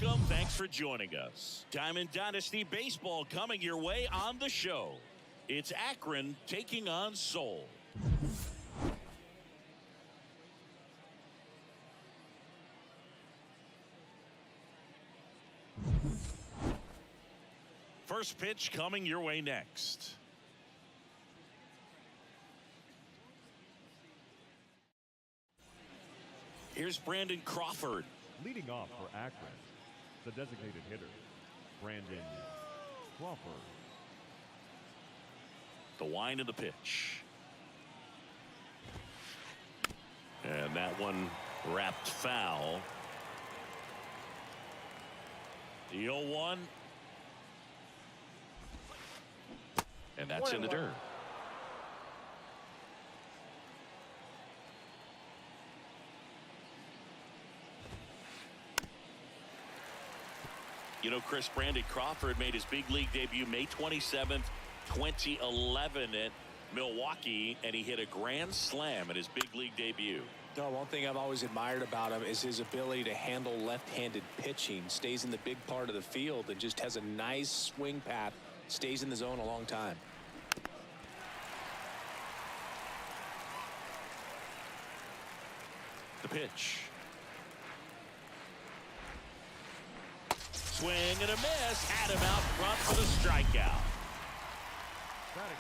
welcome. Thanks for joining us. Diamond Dynasty Baseball coming your way on the show. It's Akron taking on Seoul. First pitch coming your way next. Here's Brandon Crawford. Leading off for Akron, the designated hitter, Brandon Crawford. The wind of the pitch. And that one wrapped foul. The 0-1. And that's in the dirt. You know, Chris, Brandon Crawford made his big league debut May 27th, 2011 at Milwaukee, and he hit a grand slam at his big league debut. No, one thing I've always admired about him is his ability to handle left-handed pitching. Stays in the big part of the field and just has a nice swing path. Stays in the zone a long time. The pitch. Swing and a miss. Had him out front for the strikeout.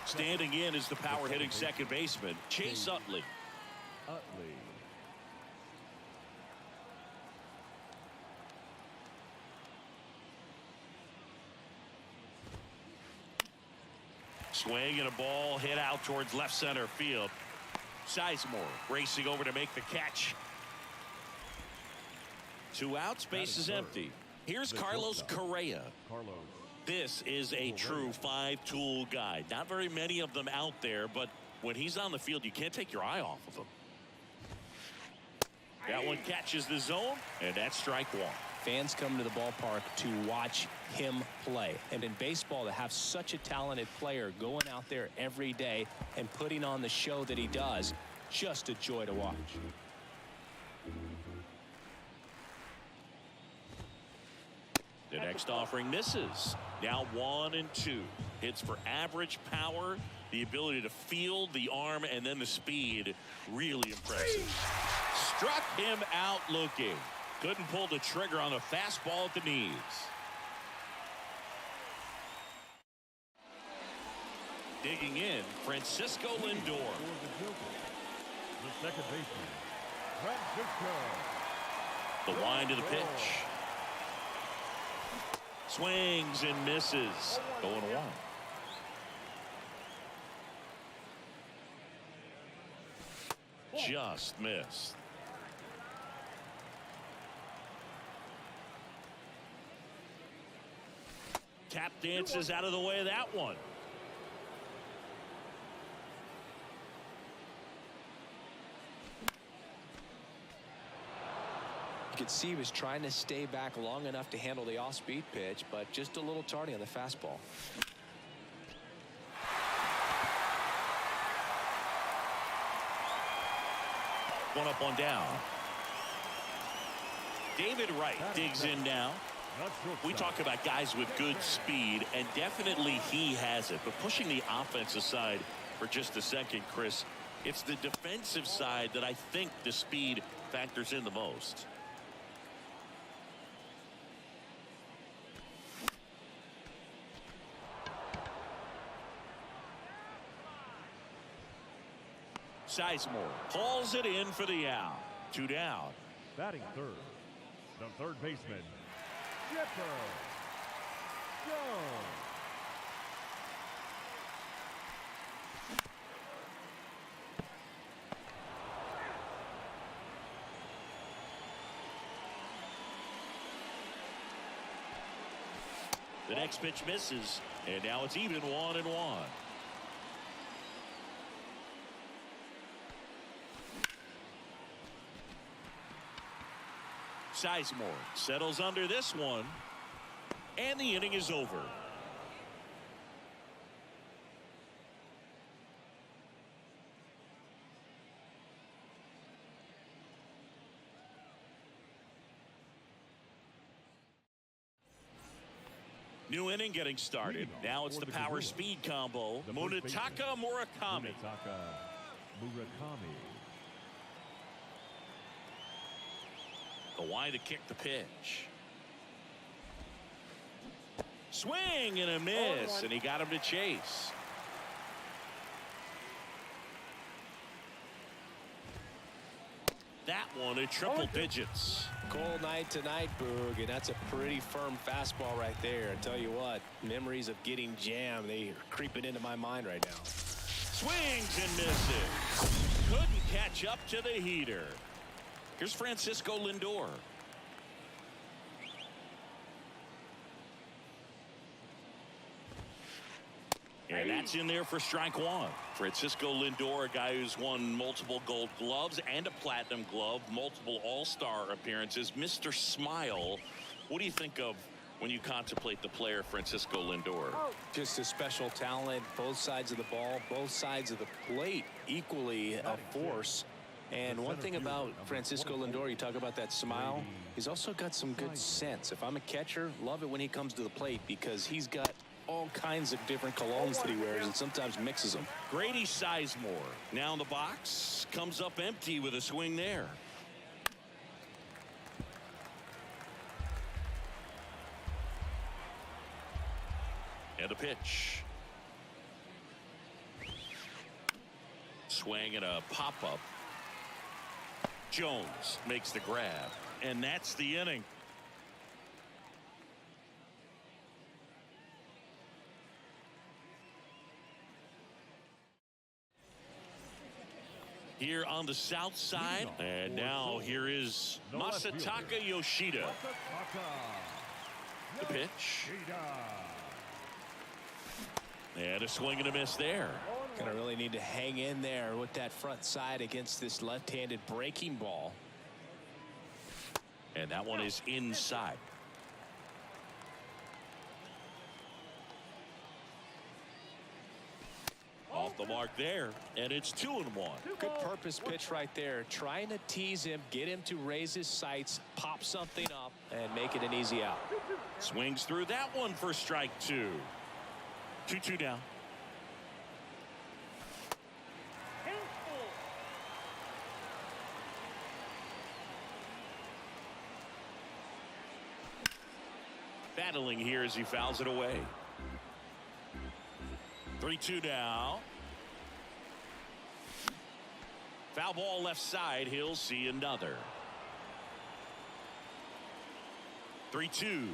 Standing in is the power hitting second baseman, Chase Utley. Swing and a ball hit out towards left center field. Sizemore racing over to make the catch. 2 outs, base is empty. Here's Carlos Correa. This is a true 5-tool guy. Not very many of them out there, but when he's on the field, you can't take your eye off of him. That one catches the zone, and that's strike one. Fans come to the ballpark to watch him play. And in baseball, to have such a talented player going out there every day and putting on the show that he does, just a joy to watch. The next offering misses. Now 1-2. Hits for average power, the ability to field, the arm, and then the speed. Really impressive. Struck him out looking. Couldn't pull the trigger on the fastball at the knees. Digging in, Francisco Lindor. The second baseman, Francisco. The wind of the pitch. Swings and misses. 0-1. Just missed. Tap dances out of the way of that one. You could see he was trying to stay back long enough to handle the off-speed pitch, but just a little tardy on the fastball. One up, one down. David Wright digs in now. We talk about guys with good speed, and definitely he has it. But pushing the offense aside for just a second, Chris, it's the defensive side that I think the speed factors in the most. Sizemore hauls it in for the out. 2 down. Batting third, the third baseman, Chipper Jones. The next pitch misses, and now it's even 1-1. Sizemore settles under this one, and the inning is over. New inning getting started. Now it's the power speed combo. Munetaka Murakami. Kawhi to kick the pitch. Swing and a miss, and he got him to chase. That one at triple digits. Cold night tonight, Boog, and that's a pretty firm fastball right there. I tell you what, memories of getting jammed, they are creeping into my mind right now. Swings and misses. Couldn't catch up to the heater. Here's Francisco Lindor. And that's in there for strike one. Francisco Lindor, a guy who's won multiple gold gloves and a platinum glove, multiple all-star appearances. Mr. Smile, what do you think of when you contemplate the player Francisco Lindor? Just a special talent, both sides of the ball, both sides of the plate, equally a force. And one thing about Francisco Lindor, you talk about that smile, he's also got some good sense. If I'm a catcher, love it when he comes to the plate because he's got all kinds of different colognes that he wears and sometimes mixes them. Grady Sizemore now in the box, comes up empty with a swing there. And a pitch. Swing and a pop-up. Jones makes the grab, and that's the inning. Here on the south side, and now here is Masataka Yoshida. The pitch. And a swing and a miss there. Gonna really need to hang in there with that front side against this left-handed breaking ball. And that one is inside. Off the mark there, and it's 2-1. Good purpose pitch right there. Trying to tease him, get him to raise his sights, pop something up, and make it an easy out. Swings through that one for strike two. 2-2 down. Battling here as he fouls it away. 3-2 now. Foul ball left side. He'll see another. 3-2.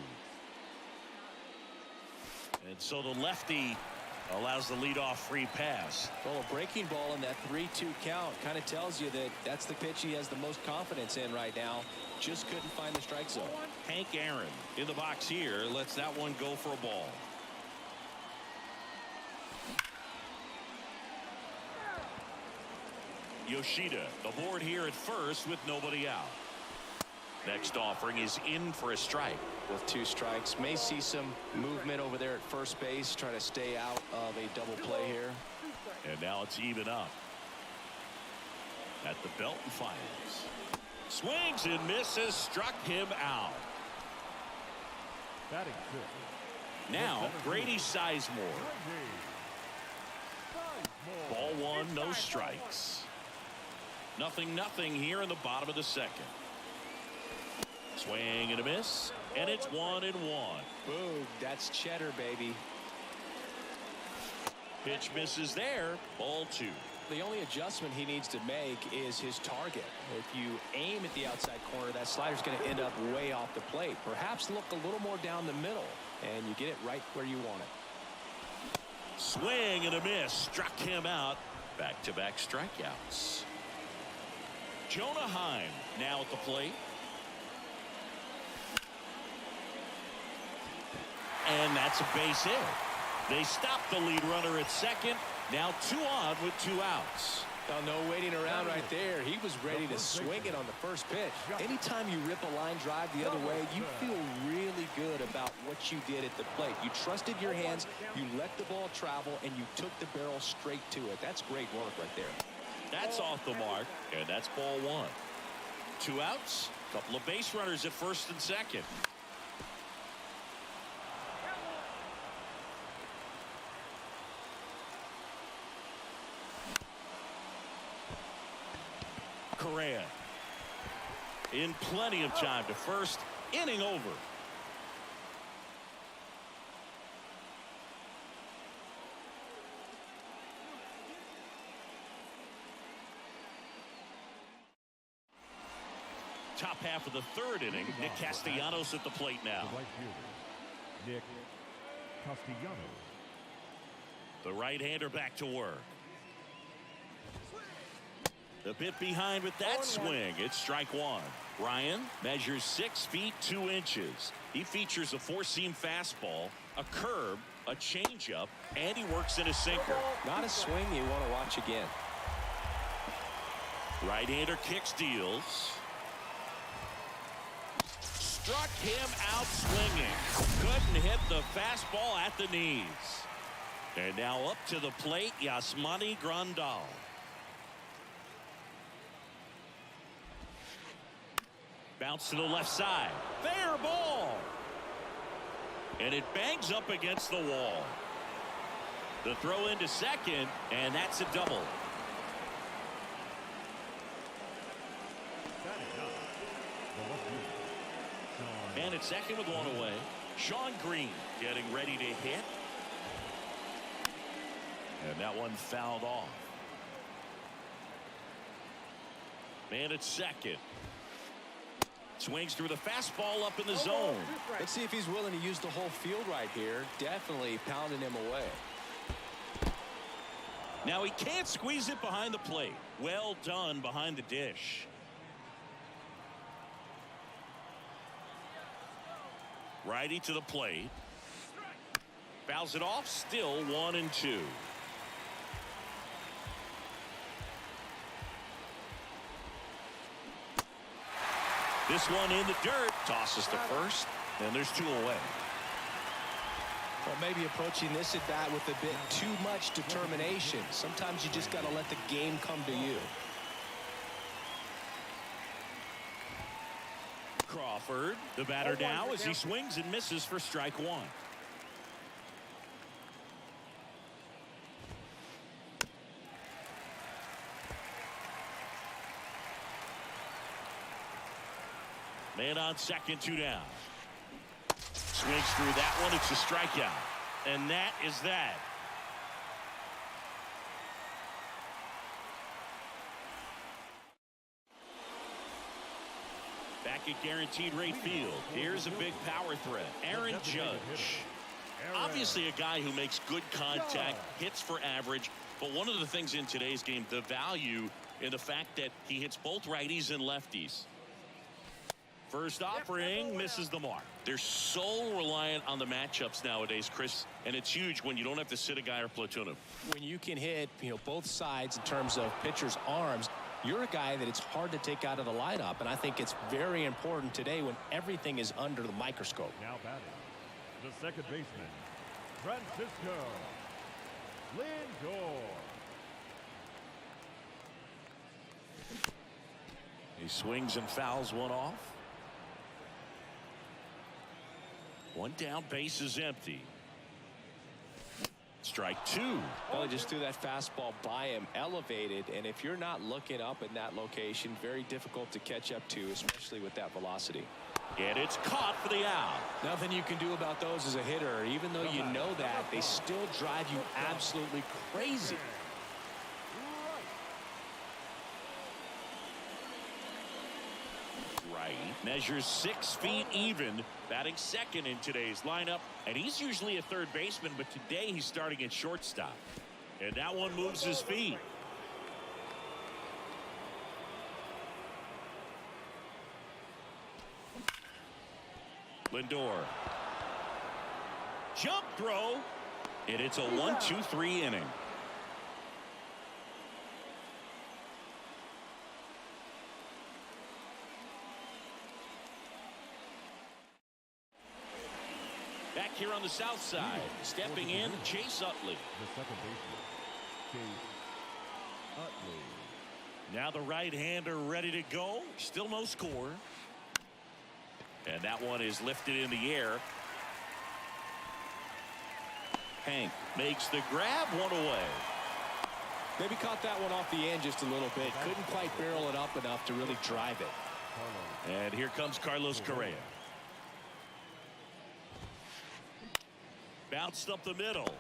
And so the lefty allows the leadoff free pass. Well, a breaking ball in that 3-2 count kind of tells you that that's the pitch he has the most confidence in right now. Just couldn't find the strike zone. Hank Aaron in the box here lets that one go for a ball. Yoshida aboard here at first with nobody out. Next offering is in for a strike. With 2 strikes, may see some movement over there at first base, try to stay out of a double play here. And now it's even up at the Belton Finals. Swings and misses, struck him out. Batting fifth. Now Grady Sizemore. Ball one, no strikes. 0-0 here in the bottom of the second. Swing and a miss, and it's 1-1. Boom, that's cheddar, baby. Pitch misses there. Ball 2. The only adjustment he needs to make is his target. If you aim at the outside corner, that slider's going to end up way off the plate. Perhaps look a little more down the middle, and you get it right where you want it. Swing and a miss, struck him out. Back-to-back strikeouts. Jonah Heim now at the plate. And that's a base hit. They stop the lead runner at second. Now 2 on with 2 outs. Well, no waiting around right there. He was ready to swing it on the first pitch. Anytime you rip a line drive the other way, you feel really good about what you did at the plate. You trusted your hands, you let the ball travel, and you took the barrel straight to it. That's great work right there. That's off the mark, and that's ball 1. 2 outs, couple of base runners at first and second. Correa in plenty of time to first. Inning over. Top half of the third inning. Nick Castellanos at the plate now. The right fielder, Nick Castellanos. The right-hander back to work. A bit behind with that swing. It's strike one. Ryan measures 6 feet 2 inches. He features a 4-seam fastball, a curve, a changeup, and he works in a sinker. Not a swing you want to watch again. Right-hander kicks, deals. Struck him out swinging. Couldn't hit the fastball at the knees. And now up to the plate, Yasmani Grandal. Bounce to the left side. Fair ball. And it bangs up against the wall. The throw into second, and that's a double. And at second with one away. Sean Green getting ready to hit. And that one fouled off. Man at second. Swings through the fastball up in the zone. Let's see if he's willing to use the whole field right here. Definitely pounding him away. Now he can't squeeze it behind the plate. Well done behind the dish. Righty to the plate. Fouls it off. Still 1-2. This one in the dirt. Tosses to first. And there's 2 away. Well, maybe approaching this at bat with a bit too much determination. Sometimes you just got to let the game come to you. Crawford, the batter now as he swings and misses for strike one. Man on second, 2 down. Swings through that one. It's a strikeout. And that is that. Back at guaranteed rate field. Here's a big power threat. Aaron Judge. Obviously a guy who makes good contact, hits for average. But one of the things in today's game, the value in the fact that he hits both righties and lefties. First offering misses the mark. They're so reliant on the matchups nowadays, Chris, and it's huge when you don't have to sit a guy or platoon him. When you can hit, both sides in terms of pitchers' arms, you're a guy that it's hard to take out of the lineup, and I think it's very important today when everything is under the microscope. Now batting, the second baseman, Francisco Lindor. He swings and fouls one off. One down, base is empty. Strike 2. Well, he just threw that fastball by him, elevated, and if you're not looking up in that location, very difficult to catch up to, especially with that velocity. And it's caught for the out. Nothing you can do about those as a hitter. Even though you know that, they still drive you absolutely crazy. Measures 6 feet even, batting second in today's lineup, and he's usually a third baseman, but today he's starting at shortstop. And that one moves his feet. Lindor. Jump throw, and it's a 1-2-3 inning. Back here on the south side, stepping in, Chase Utley. The second baseman, Chase Utley. Now the right-hander ready to go. Still no score. And that one is lifted in the air. Hank makes the grab, one away. Maybe caught that one off the end just a little bit. Couldn't quite barrel it up enough to really drive it. And here comes Carlos Correa. Bounced up the middle.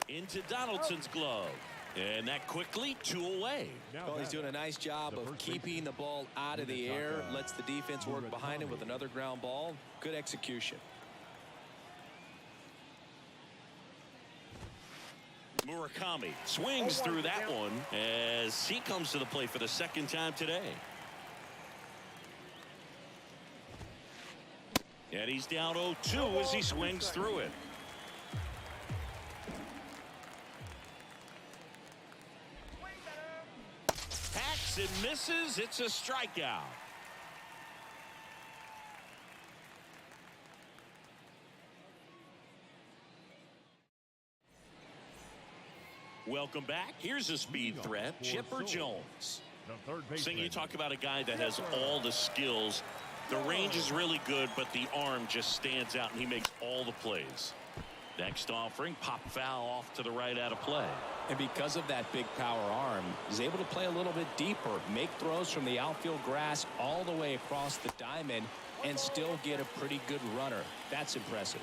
Into Donaldson's glove. And that quickly, 2 away. Well, he's doing a nice job of keeping the ball out of the air. Lets the defense work behind him with another ground ball. Good execution. Murakami swings through that one as he comes to the plate for the 2nd time today. And he's down 0-2 as he swings through it. Hacks and misses. It's a strikeout. Welcome back. Here's a speed threat, Chipper Jones. Sing, you talk about a guy that has all the skills. The range is really good, but the arm just stands out, and he makes all the plays. Next offering, pop foul off to the right out of play. And because of that big power arm, he's able to play a little bit deeper, make throws from the outfield grass all the way across the diamond, and still get a pretty good runner. That's impressive.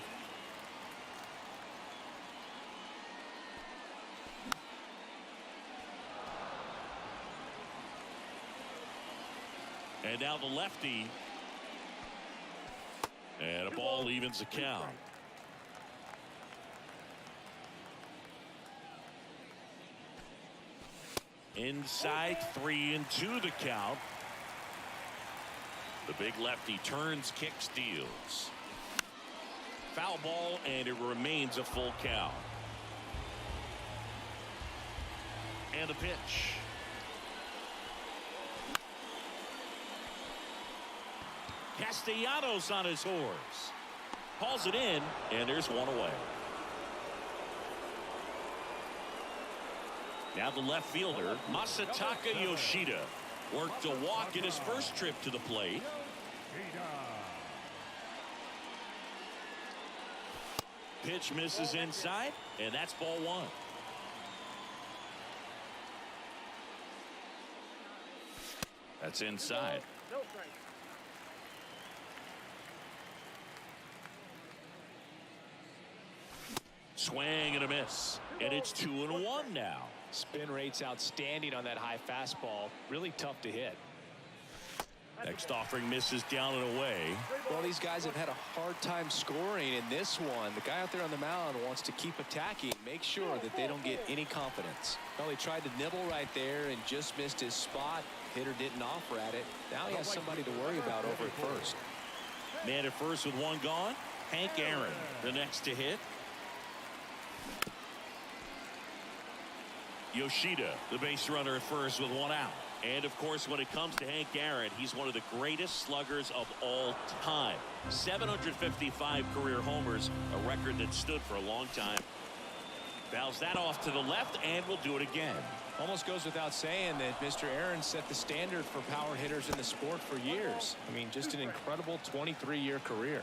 And now the lefty. And a ball evens the count. Inside, 3-2 the count. The big lefty turns, kicks, deals. Foul ball, and it remains a full count. And a pitch. Castellanos on his horse. Hauls it in, and there's one away. Now the left fielder, Masataka Yoshida, worked a walk in his first trip to the plate. Pitch misses inside, and that's ball 1. That's inside. Swing and a miss, and it's 2-1 now. Spin rate's outstanding on that high fastball. Really tough to hit. Next offering misses down and away. Well, these guys have had a hard time scoring in this one. The guy out there on the mound wants to keep attacking, make sure that they don't get any confidence. Well, he tried to nibble right there and just missed his spot. Hitter didn't offer at it. Now he has somebody to worry about over at first. Man at first with 1 gone. Hank Aaron, the next to hit. Yoshida, the base runner at first with 1 out. And of course, when it comes to Hank Aaron, he's one of the greatest sluggers of all time. 755 career homers, a record that stood for a long time. Fouls that off to the left, and will do it again. Almost goes without saying that Mr. Aaron set the standard for power hitters in the sport for years. I mean, just an incredible 23-year career.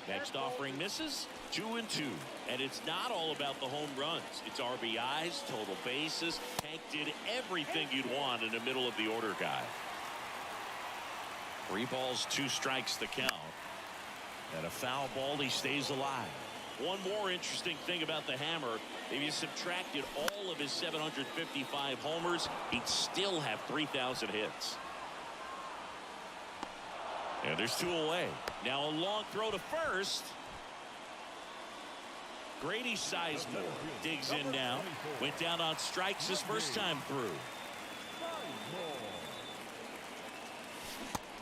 Next offering misses, 2-2. And it's not all about the home runs. It's RBIs, total bases. Hank did everything you'd want in the middle of the order guy. 3 balls, 2 strikes the count. And a foul ball, he stays alive. One more interesting thing about the Hammer, if you subtracted all of his 755 homers, he'd still have 3,000 hits. And there's 2 away. Now a long throw to first. Grady Sizemore digs in now. Went down on strikes his first time through.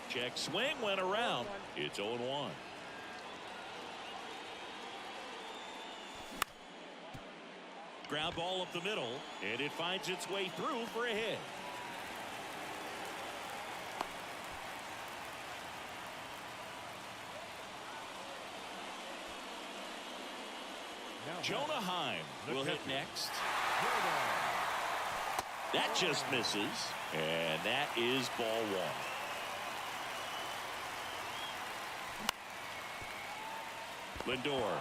Check swing, went around. It's 0-1. Ground ball up the middle, and it finds its way through for a hit. Jonah Heim will hit next. That just misses, and that is ball 1. Lindor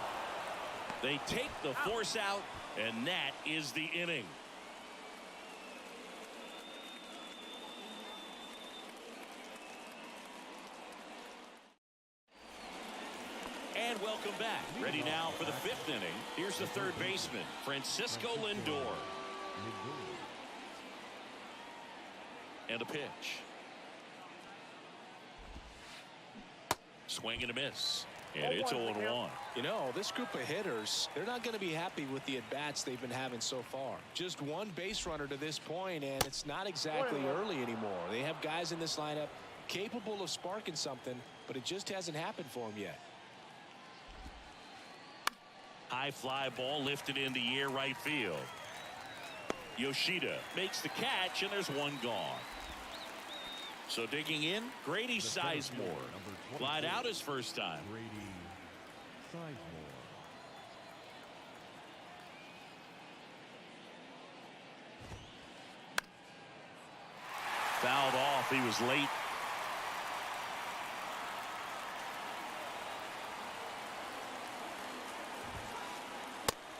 They take the force out, and that is the inning. And welcome back. Ready now for the 5th inning. Here's the third baseman, Francisco Lindor. And a pitch. Swing and a miss. And it's 0-1. You know, this group of hitters, they're not going to be happy with the at-bats they've been having so far. Just one base runner to this point, and it's not exactly early anymore. They have guys in this lineup capable of sparking something, but it just hasn't happened for them yet. High fly ball lifted into air right field. Yoshida makes the catch, and there's one gone. So digging in, Grady Sizemore. Flied out his first time. Grady Sizemore. Fouled off. He was late.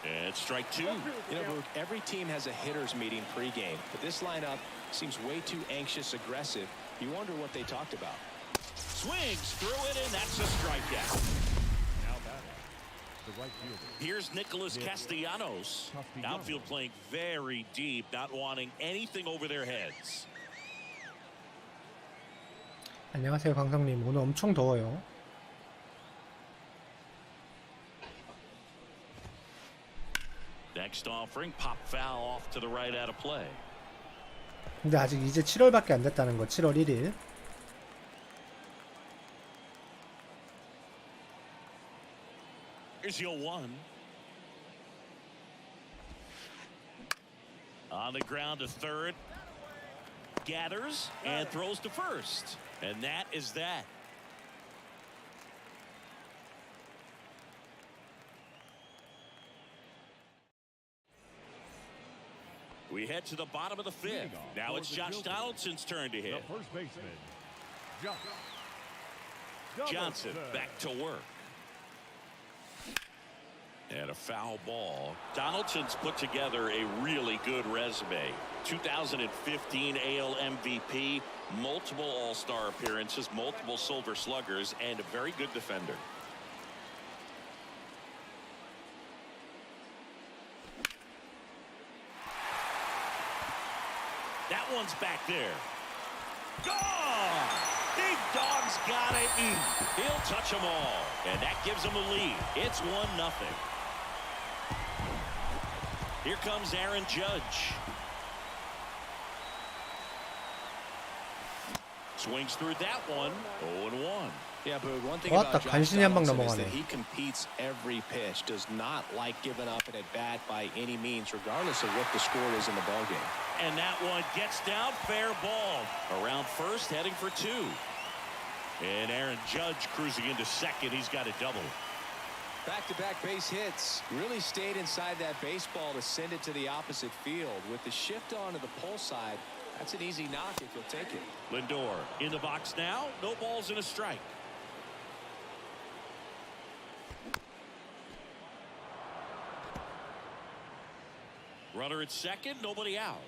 And strike 2. You know, Luke, every team has a hitters meeting pregame, but this lineup seems way too anxious, aggressive. You wonder what they talked about. Swings through it, and that's a strikeout. Now batting, the right fielder. Here's Nicholas Castellanos. Outfield playing very deep, not wanting anything over their heads. 안녕하세요, 강성님. 오늘 엄청 더워요. Next offering, pop foul off to the right out of play. 근데 아직 이제 7월밖에 안 됐다는 거. 7월 1일. Here's 0-1. On the ground to third. Gathers and throws to first. And that is that. We head to the bottom of the 5th. Now it's Josh Donaldson's turn to hit. The first baseman, Johnson back to work. And a foul ball. Donaldson's put together a really good resume. 2015 AL MVP, multiple All-Star appearances, multiple Silver Sluggers, and a very good defender. That one's back there. Gone! Big Dog's gotta eat. He'll touch them all. And that gives them a lead. It's 1-0. Here comes Aaron Judge. Swings through that one. 0-1. Yeah, but one thing 왔다, about Josh 간신히 한 방 Donaldson is 넘어가네. that he competes every pitch, does not like giving up an at-bat by any means, regardless of what the score is in the ballgame. And that one gets down, fair ball. Around first, heading for 2. And Aaron Judge cruising into second. He's got a double. Back-to-back base hits. Really stayed inside that baseball to send it to the opposite field. With the shift onto the pull side, that's an easy knock if you'll take it. Lindor in the box now. No balls and a strike. Runner at second, nobody out.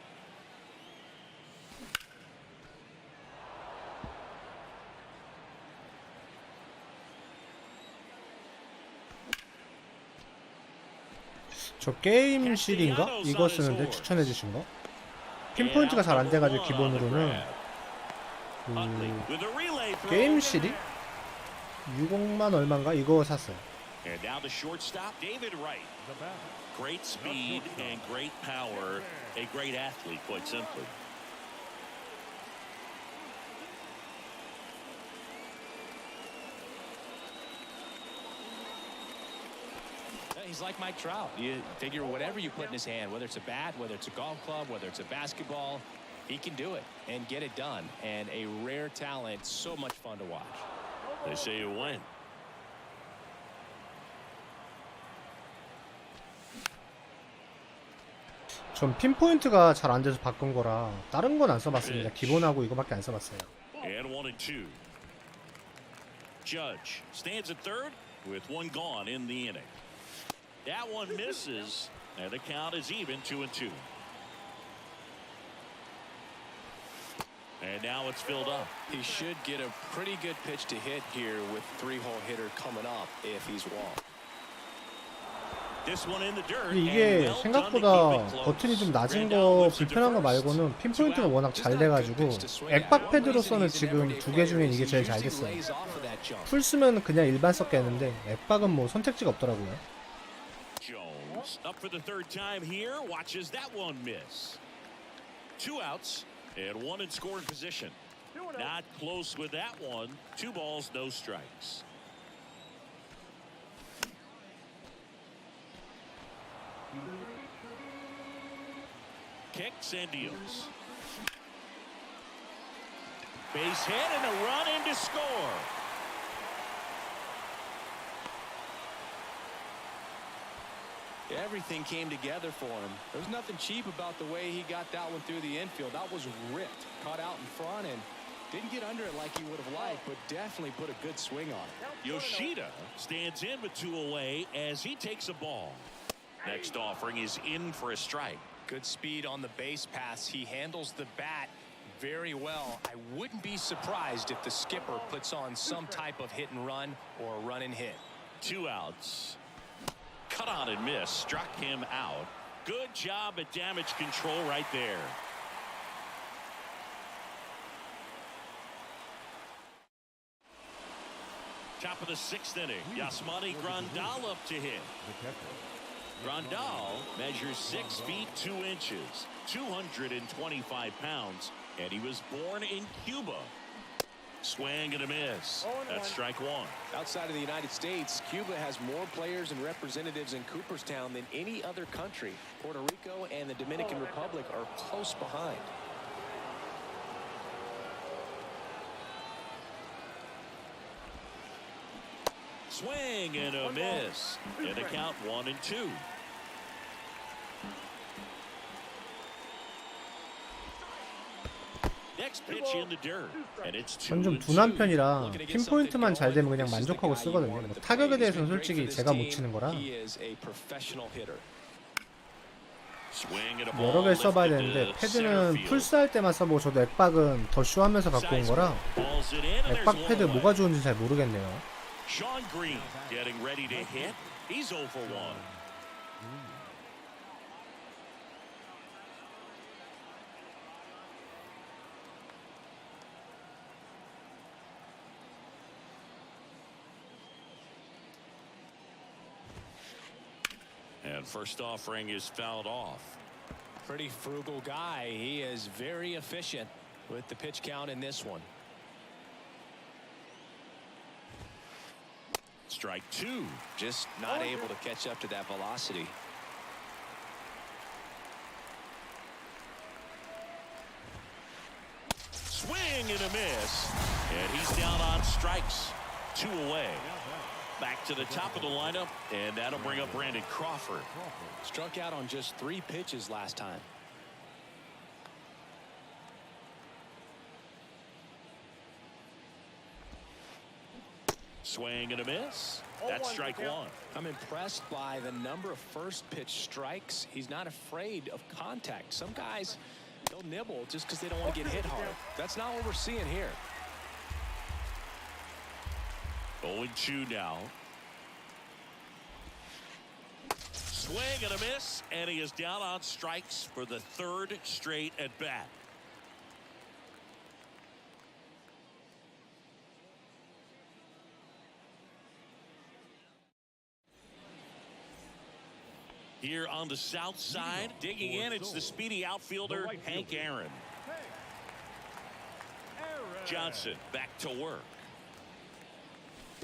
저 게임실인가? 이거 쓰는데 추천해 주신 거? 핀포인트가 잘 안 돼가지고 기본으로는 게임실이 60만 얼마인가? 이거 샀어요. And now the shortstop, David Wright. Great speed and great power. A great athlete, quite simply. He's like Mike Trout. You figure whatever you put in his hand, whether it's a bat, whether it's a golf club, whether it's a basketball, he can do it and get it done. And a rare talent, so much fun to watch. They say you win. 전 핀포인트가 잘 안 돼서 바꾼 거라 다른 건 안 써봤습니다. 기본하고 이거밖에 안 써봤어요. And 1-2. Judge stands at third with one gone in the inning. That one misses, and the count is even 2-2. And now it's filled up. He should get a pretty good pitch to hit here with 3-hole hitter coming up if he's walked. This one in the dirt. 근데 이게 생각보다 버튼이 좀 낮은 거 불편한 거 말고는 핀포인트가 워낙 잘 돼가지고 액박 패드로서는 지금 두 개 중엔 이게 제일 잘 됐어요. 풀 쓰면 그냥 일반 썼겠는데 액박은 뭐 선택지가 없더라고요. Jones up for the third time here. Watches that one miss. 2 outs and 1 in scoring position. Not close with that one. 2 balls, no strikes. Kicks and deals. Base hit and a run in to score. Everything came together for him. There was nothing cheap about the way he got that one through the infield. That was ripped, caught out in front, and didn't get under it like he would have liked, but definitely put a good swing on it. Yoshida stands in with 2 away as he takes a ball. Next offering is in for a strike. Good speed on the base pass. He handles the bat very well. I wouldn't be surprised if the skipper puts on some type of hit and run or a run and hit. 2 outs. Cut on and miss. Struck him out. Good job at damage control right there. Top of the 6th inning. Yasmani Grandal up to hit. Grandal measures 6 feet 2 inches, 225 pounds, and he was born in Cuba. Swing and a miss. That's strike 1. Outside of the United States, Cuba has more players and representatives in Cooperstown than any other country. Puerto Rico and the Dominican Republic are close behind. Swing and a miss. And the count 1-2. Next pitch in the dirt. And it's 2-2. 전 좀 둔한 편이라 핀포인트만 잘 되면 그냥 만족하고 쓰거든요. 뭐 타격에 대해서는 솔직히 제가 못 치는 거라 여러 개 써봐야 되는데 패드는 풀스할 때만 써보고 저도 액박은 더쇼 하면서 갖고 온 거라 액박 패드 뭐가 좋은지 잘 모르겠네요. Sean Green getting ready to hit. He's 0 for 1. And first offering is fouled off. Pretty frugal guy. He is very efficient with the pitch count in this one. Strike 2. Just not able to catch up to that velocity. Swing and a miss. And he's down on strikes. 2 away. Back to the top of the lineup, and that'll bring up Brandon Crawford. Struck out on just 3 pitches last time. Swing and a miss. That's strike 1. I'm impressed by the number of first pitch strikes. He's not afraid of contact. Some guys, they'll nibble just because they don't want to get hit hard. That's not what we're seeing here. 0-2 now. Swing and a miss, and he is down on strikes for the 3rd straight at bat. Here on the south side, digging in, it's the speedy outfielder, Hank Aaron. Johnson back to work.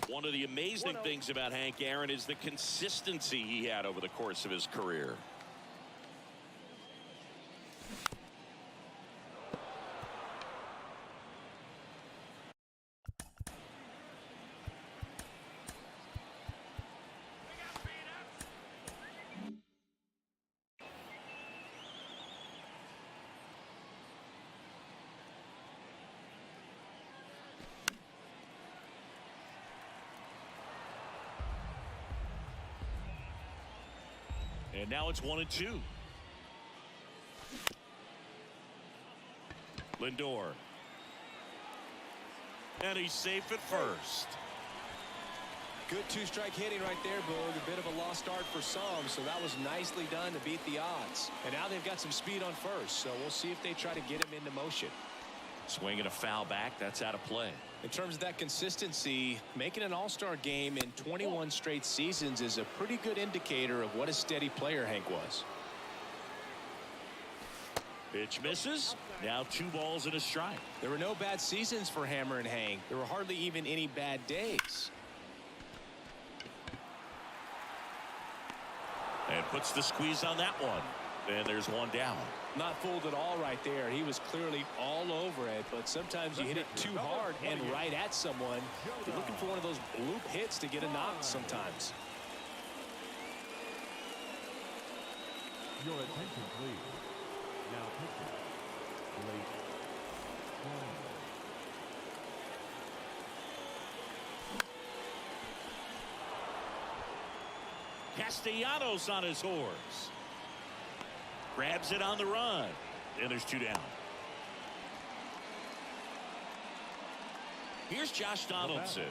One of the amazing things about Hank Aaron is the consistency he had over the course of his career. And now it's 1-2. Lindor. And he's safe at first. Good two-strike hitting right there, Boog. A bit of a lost start for some, so that was nicely done to beat the odds. And now they've got some speed on first, so we'll see if they try to get him into motion. Swing and a foul back. That's out of play. In terms of that consistency, making an all-star game in 21 straight seasons is a pretty good indicator of what a steady player Hank was. Pitch misses. Now 2 balls and a strike. There were no bad seasons for Hammer and Hank. There were hardly even any bad days. And puts the squeeze on that one. And there's 1 down. Not fooled at all right there. He was clearly all over it, but sometimes you hit it too hard and right at someone. You're looking for one of those bloop hits to get a knock sometimes. Your attention, please. Now pitching. Blake Castellanos on his horse. Grabs it on the run. And there's 2 down. Here's Josh Donaldson.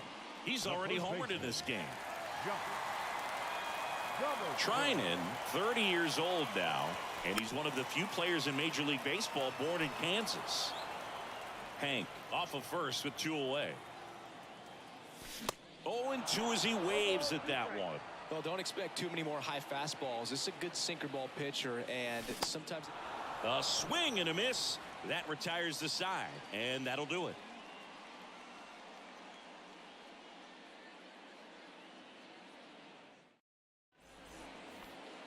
He's already homered in this game. Trinan, 30 years old now, and he's one of the few players in Major League Baseball born in Kansas. Hank off of first with 2 away. 0-2 as he waves at that one. Well, don't expect too many more high fastballs. This is a good sinker ball pitcher, and sometimes A swing and a miss. That retires the side, and that'll do it.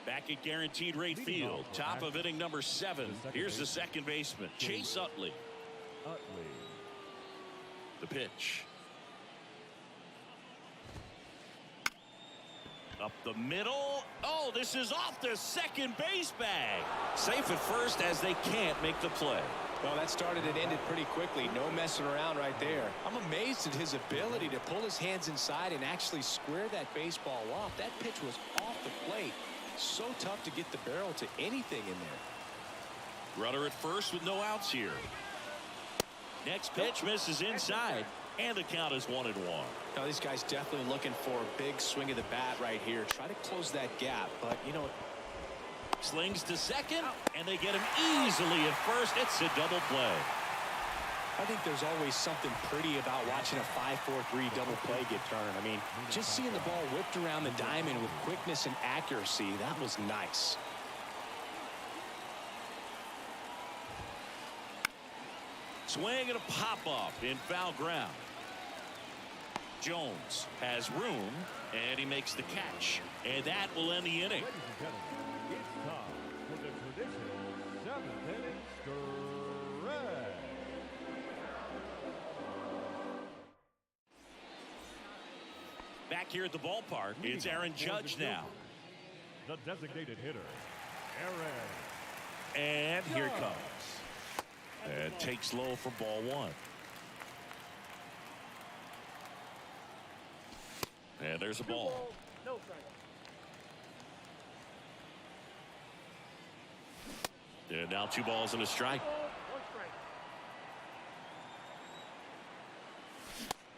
Back at Guaranteed Rate Field, top of inning number 7. Here's the second baseman, Chase Utley. The pitch. Up the middle. Oh, this is off the second base bag. Safe at first as they can't make the play. Well, that started and ended pretty quickly. No messing around right there. I'm amazed at his ability to pull his hands inside and actually square that baseball off. That pitch was off the plate. So tough to get the barrel to anything in there. Runner at first with no outs here. Next pitch misses inside, and the count is 1-1. Now these guys definitely looking for a big swing of the bat right here. Try to close that gap, but you know, slings to second, and they get him easily at first. It's a double play. I think there's always something pretty about watching a 5-4-3 double play get turned. I mean, just seeing the ball whipped around the diamond with quickness and accuracy, that was nice. Swing and a pop-up in foul ground. Jones has room, and he makes the catch. And that will end the inning. Ladies and gentlemen, it's time for the traditional 7th inning stretch. Back here at the ballpark, it's Aaron Judge now. The designated hitter, Aaron. And here it comes. And takes low for ball 1. And there's a ball. And now 2 balls and a strike.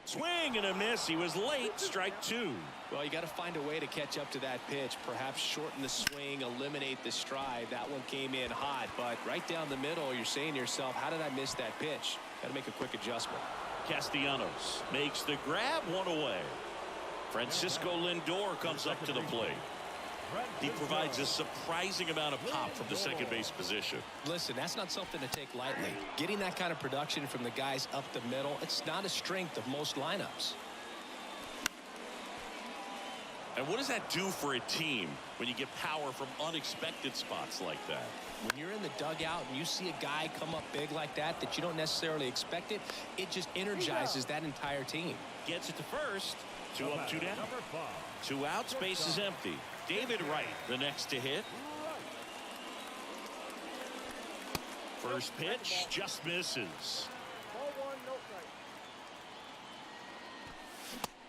Swing and a miss. He was late. Strike 2. Well, you got to find a way to catch up to that pitch. Perhaps shorten the swing, eliminate the stride. That one came in hot, but right down the middle, you're saying to yourself, how did I miss that pitch? Got to make a quick adjustment. Castellanos makes the grab, 1 away. Francisco Lindor comes up to the plate. He provides a surprising amount of pop from the second base position. Listen, that's not something to take lightly. Getting that kind of production from the guys up the middle, it's not a strength of most lineups. And what does that do for a team when you get power from unexpected spots like that? When you're in the dugout and you see a guy come up big like that you don't necessarily expect it, it just energizes that entire team. Gets it to first. 2 up, 2 down. 2 outs, base is empty. David Wright, the next to hit. First pitch just misses.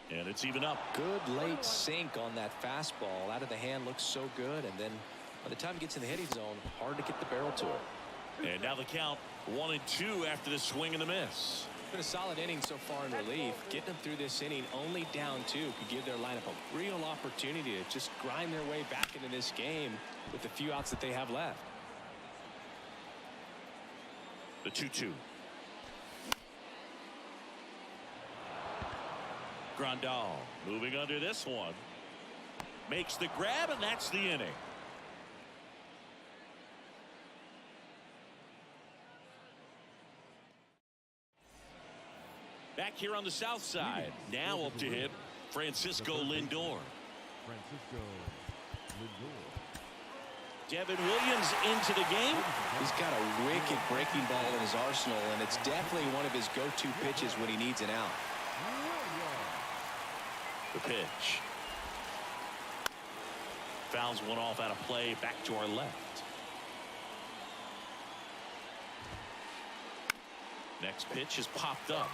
And it's even up. Good late sink on that fastball. Out of the hand looks so good, and then By the time it gets in the hitting zone, hard to get the barrel to it. And now the count 1-2 after the swing and the miss. Been a solid inning so far in relief. Getting them through this inning only down 2 could give their lineup a real opportunity to just grind their way back into this game with the few outs that they have left. The 2-2. Grandal moving under this one. Makes the grab, and that's the inning. Back here on the south side. Now up to hit Francisco Lindor. Francisco Lindor. Devin Williams into the game. He's got a wicked breaking ball in his arsenal, and it's definitely one of his go-to pitches when he needs an out. The pitch. Fouls one off out of play. Back to our left. Next pitch is popped up.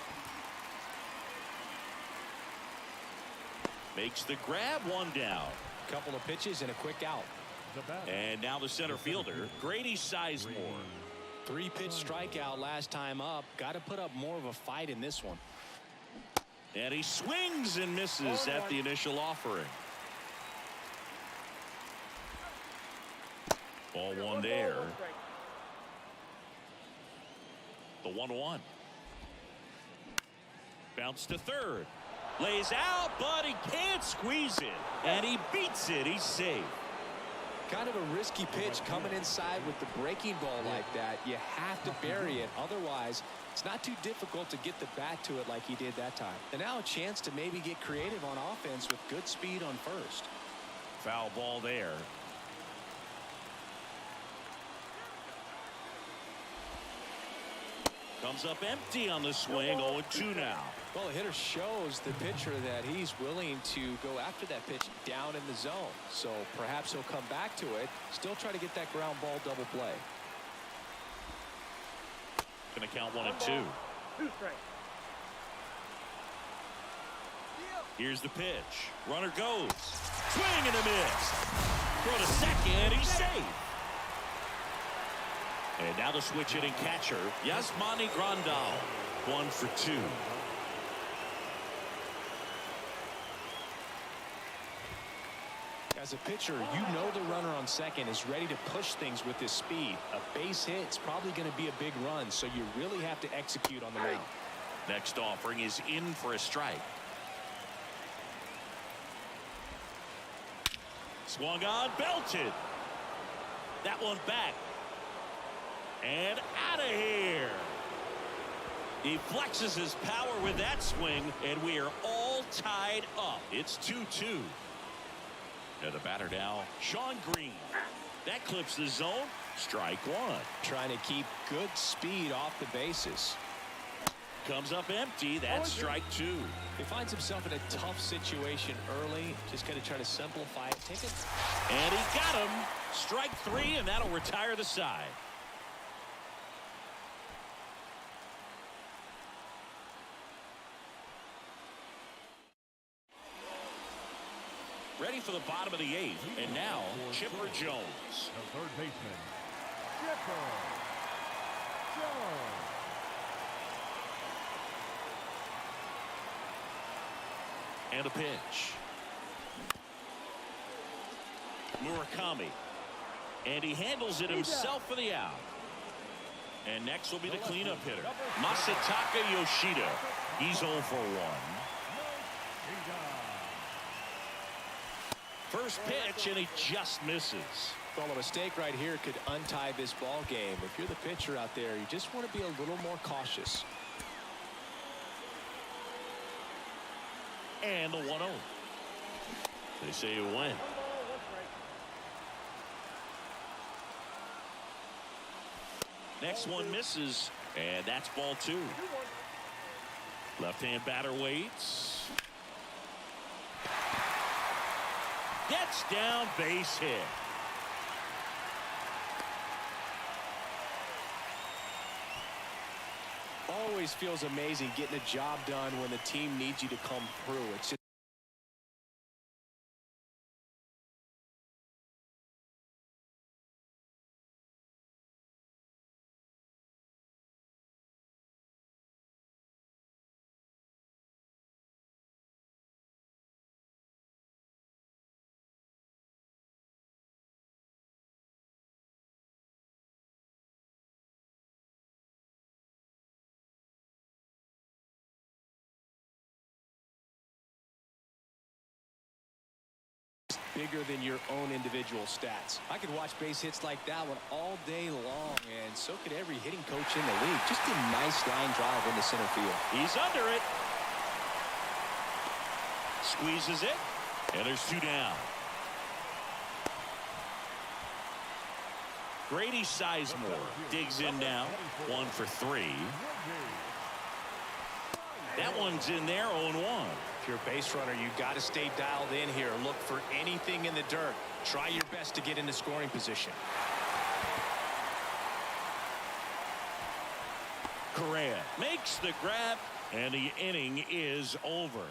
Makes the grab, one down. Couple of pitches and a quick out. And now the center fielder, Grady Sizemore. 3-pitch strikeout last time up. Got to put up more of a fight in this one. And he swings and misses at the initial offering. Ball one there. The 1-1. Bounce to third. Lays out, but he can't squeeze it. And he beats it. He's safe. Kind of a risky pitch coming inside with the breaking ball like that. You have to bury it. Otherwise, it's not too difficult to get the bat to it like he did that time. And now a chance to maybe get creative on offense with good speed on first. Foul ball there. Comes up empty on the swing. 0-2 now. Well, the hitter shows the pitcher that he's willing to go after that pitch down in the zone. So perhaps he'll come back to it. Still try to get that ground ball double play. Going to count 1-2. Here's the pitch. Runner goes. Swing and a miss. Throw to second. He's safe. And now the switch hitting catcher, Yasmani Grandal. 1 for 2. As a pitcher, you know the runner on second is ready to push things with his speed. A base hit is probably going to be a big run, so you really have to execute on the mound. Next offering is in for a strike. Swung on, belted. That one back. And out of here. He flexes his power with that swing, and we are all tied up. It's 2-2. And the batter now, Sean Green. That clips the zone. Strike one. Trying to keep good speed off the bases. Comes up empty. That's strike 2. He finds himself in a tough situation early. Just got to try to simplify it. Take it. And he got him. Strike 3, and that'll retire the side. Ready for the bottom of the 8th. And now, Chipper Jones. The third baseman, Chipper Jones. And a pitch. Murakami. And he handles it himself for the out. And next will be the cleanup hitter, Masataka Yoshida. He's 0 for 1. First pitch, and he just misses. Well, a mistake right here could untie this ball game. If you're the pitcher out there, you just want to be a little more cautious. And the 1-0. They say you win. Next one misses, and that's ball 2. Left-hand batter waits. Gets down, base hit. Always feels amazing getting a job done when the team needs you to come through. It's just bigger than your own individual stats. I could watch base hits like that one all day long, and so could every hitting coach in the league. Just a nice line drive into center field. He's under it. Squeezes it, and there's 2 down. Grady Sizemore digs in now, 1 for 3. That one's in there, 0-1. If you're a base runner, you got to stay dialed in here. Look for anything in the dirt. Try your best to get into scoring position. Correa makes the grab, and the inning is over.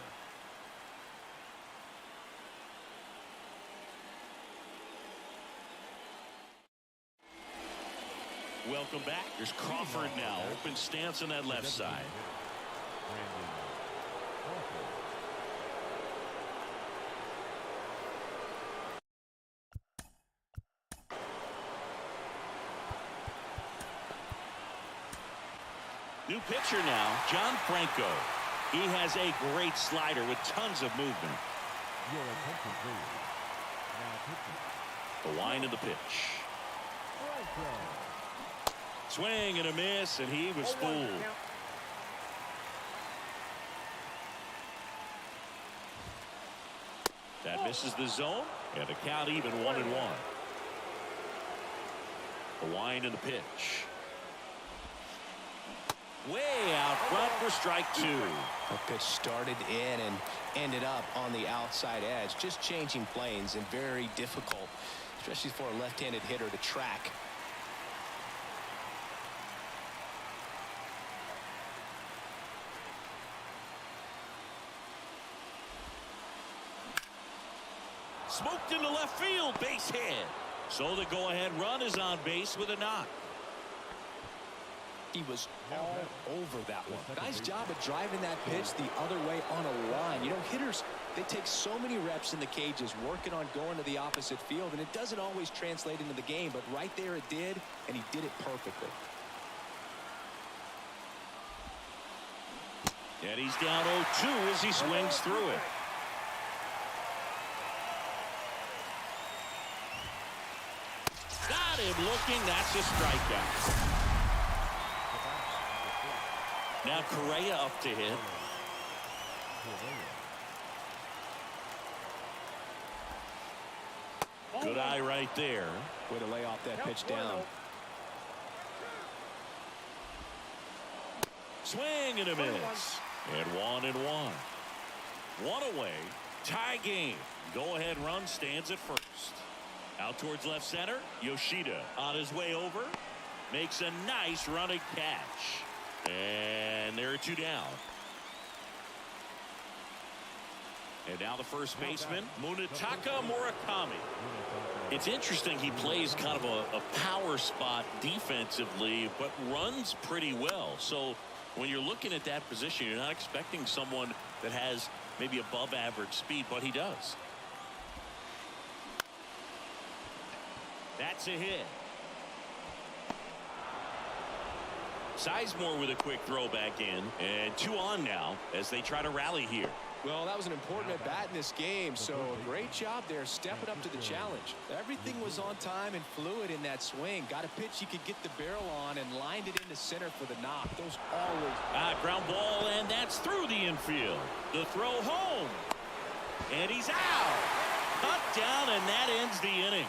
Welcome back. There's Crawford now. Open stance on that left side. New pitcher now, John Franco. He has a great slider with tons of movement. Your attention, please. Now pitching. The wind of the pitch. Franco. Swing and a miss, and he was fooled. That misses the zone, and the count even 1-1. The wind and the pitch. Way out front for strike 2. The pitch started in and ended up on the outside edge. Just changing planes and very difficult, especially for a left-handed hitter to track. Smoked into left field, base hit. So the go-ahead run is on base with a knock. He was all over that one. Nice job of driving that pitch the other way on a line. You know, hitters, they take so many reps in the cages working on going to the opposite field, and it doesn't always translate into the game, but right there it did, and he did it perfectly. And he's down 0-2 as he swings through it. Got him looking. That's a strikeout. Now Correa up to hit. Good eye right there. Way to lay off that pitch down. Swing and a miss. And 1-1. One away. Tie game. Go ahead run stands at first. Out towards left center. Yoshida on his way over. Makes a nice running catch. And there are 2 down. And now the first baseman, Munetaka Murakami. It's interesting he plays kind of a power spot defensively, but runs pretty well. So when you're looking at that position, you're not expecting someone that has maybe above average speed, but he does. That's a hit. Sizemore with a quick throw back in, and 2 on now as they try to rally here. Well, that was an important at bat in this game, so a great job there stepping up to the challenge. Everything was on time and fluid in that swing. Got a pitch he could get the barrel on and lined it into center for the knock. Those always Ground ball, and that's through the infield. The throw home, and he's out. Cut down, and that ends the inning.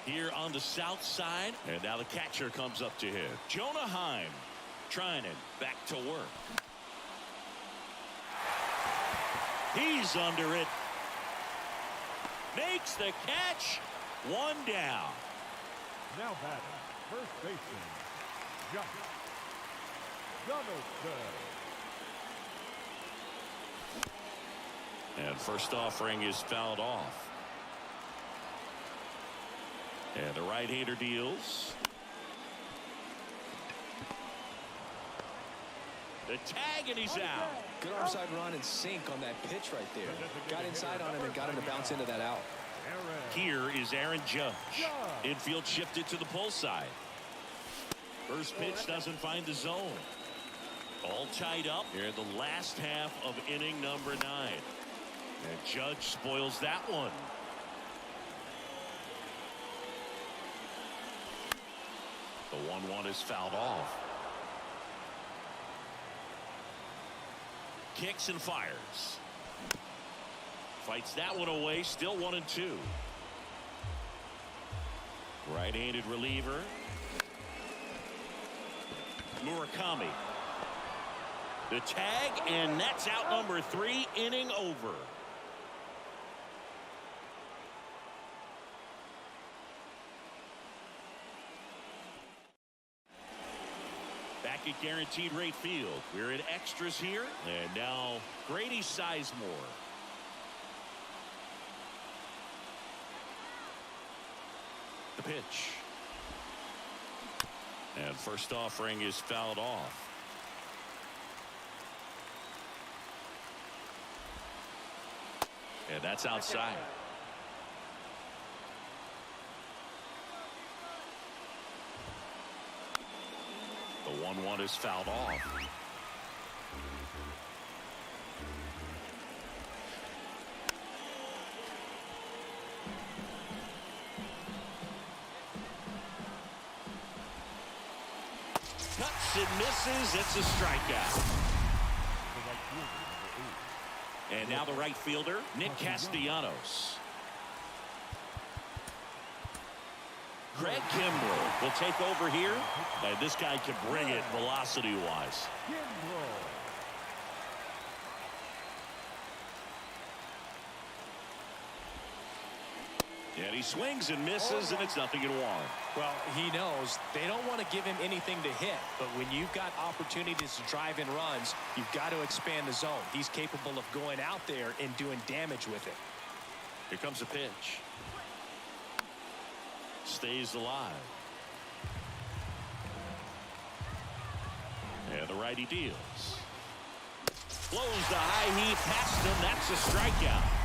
Here on the south side, and now the catcher comes up to hit. Jonah Heim trying it back to work. He's under it. Makes the catch. 1 down. Now batting, first baseman, Josh Donaldson. And first offering is fouled off. And the right-hander deals. The tag, and he's out. good arm side run and sink on that pitch right there. Got inside on him and got him to bounce into that out. Here is Aaron Judge. Infield shifted to the pull side. First pitch doesn't find the zone. All tied up here in the last half of inning number 9. And Judge spoils that one. The 1-1 is fouled off. Kicks and fires. Fights that one away. Still 1-2. Right-handed reliever. Murakami. The tag, and that's out number 3. Inning over. Back at Guaranteed Rate Field. We're in extras here. And now Grady Sizemore. The pitch. And first offering is fouled off. And that's outside. The 1-1 is fouled off. Cuts and misses. It's a strikeout. And now the right fielder, Nick Castellanos. Craig Kimbrell will take over here. And this guy can bring it velocity-wise. And he swings and misses, and it's 0-1. Well, he knows they don't want to give him anything to hit, but when you've got opportunities to drive in runs, you've got to expand the zone. He's capable of going out there and doing damage with it. Here comes a pitch. Stays alive. And the righty deals. Blows the high heat past him. That's a strikeout.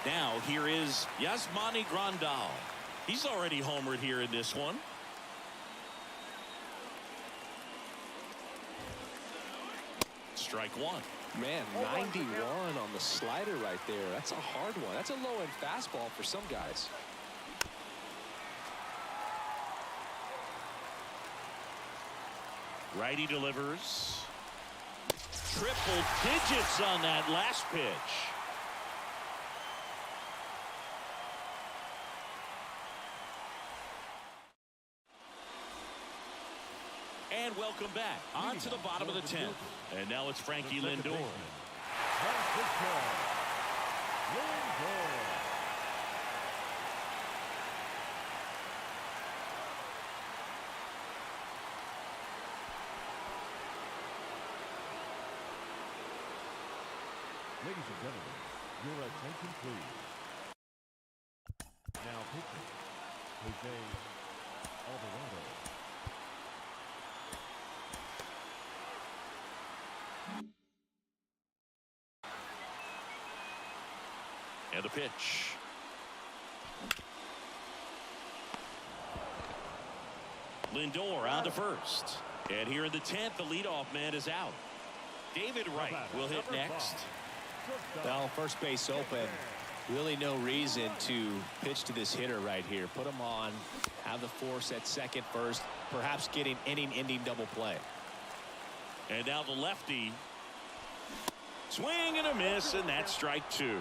Now here is Yasmani Grandal. He's already homered here in this one. Strike one. Man, 91 on the slider right there. That's a hard one. That's a low-end fastball for some guys. Righty delivers. Triple digits on that last pitch. And welcome back on to the bottom of the 10th. And now it's Frankie Lindor. Ladies and gentlemen, your attention please. Now pitching, Jose Alvarado. And the pitch. Lindor on to first. And here in the 10th, the leadoff man is out. David Wright will hit next. Well, first base open. Really no reason to pitch to this hitter right here. Put him on, have the force at second, first, perhaps getting inning-ending double play. And now the lefty. Swing and a miss, and that's strike two.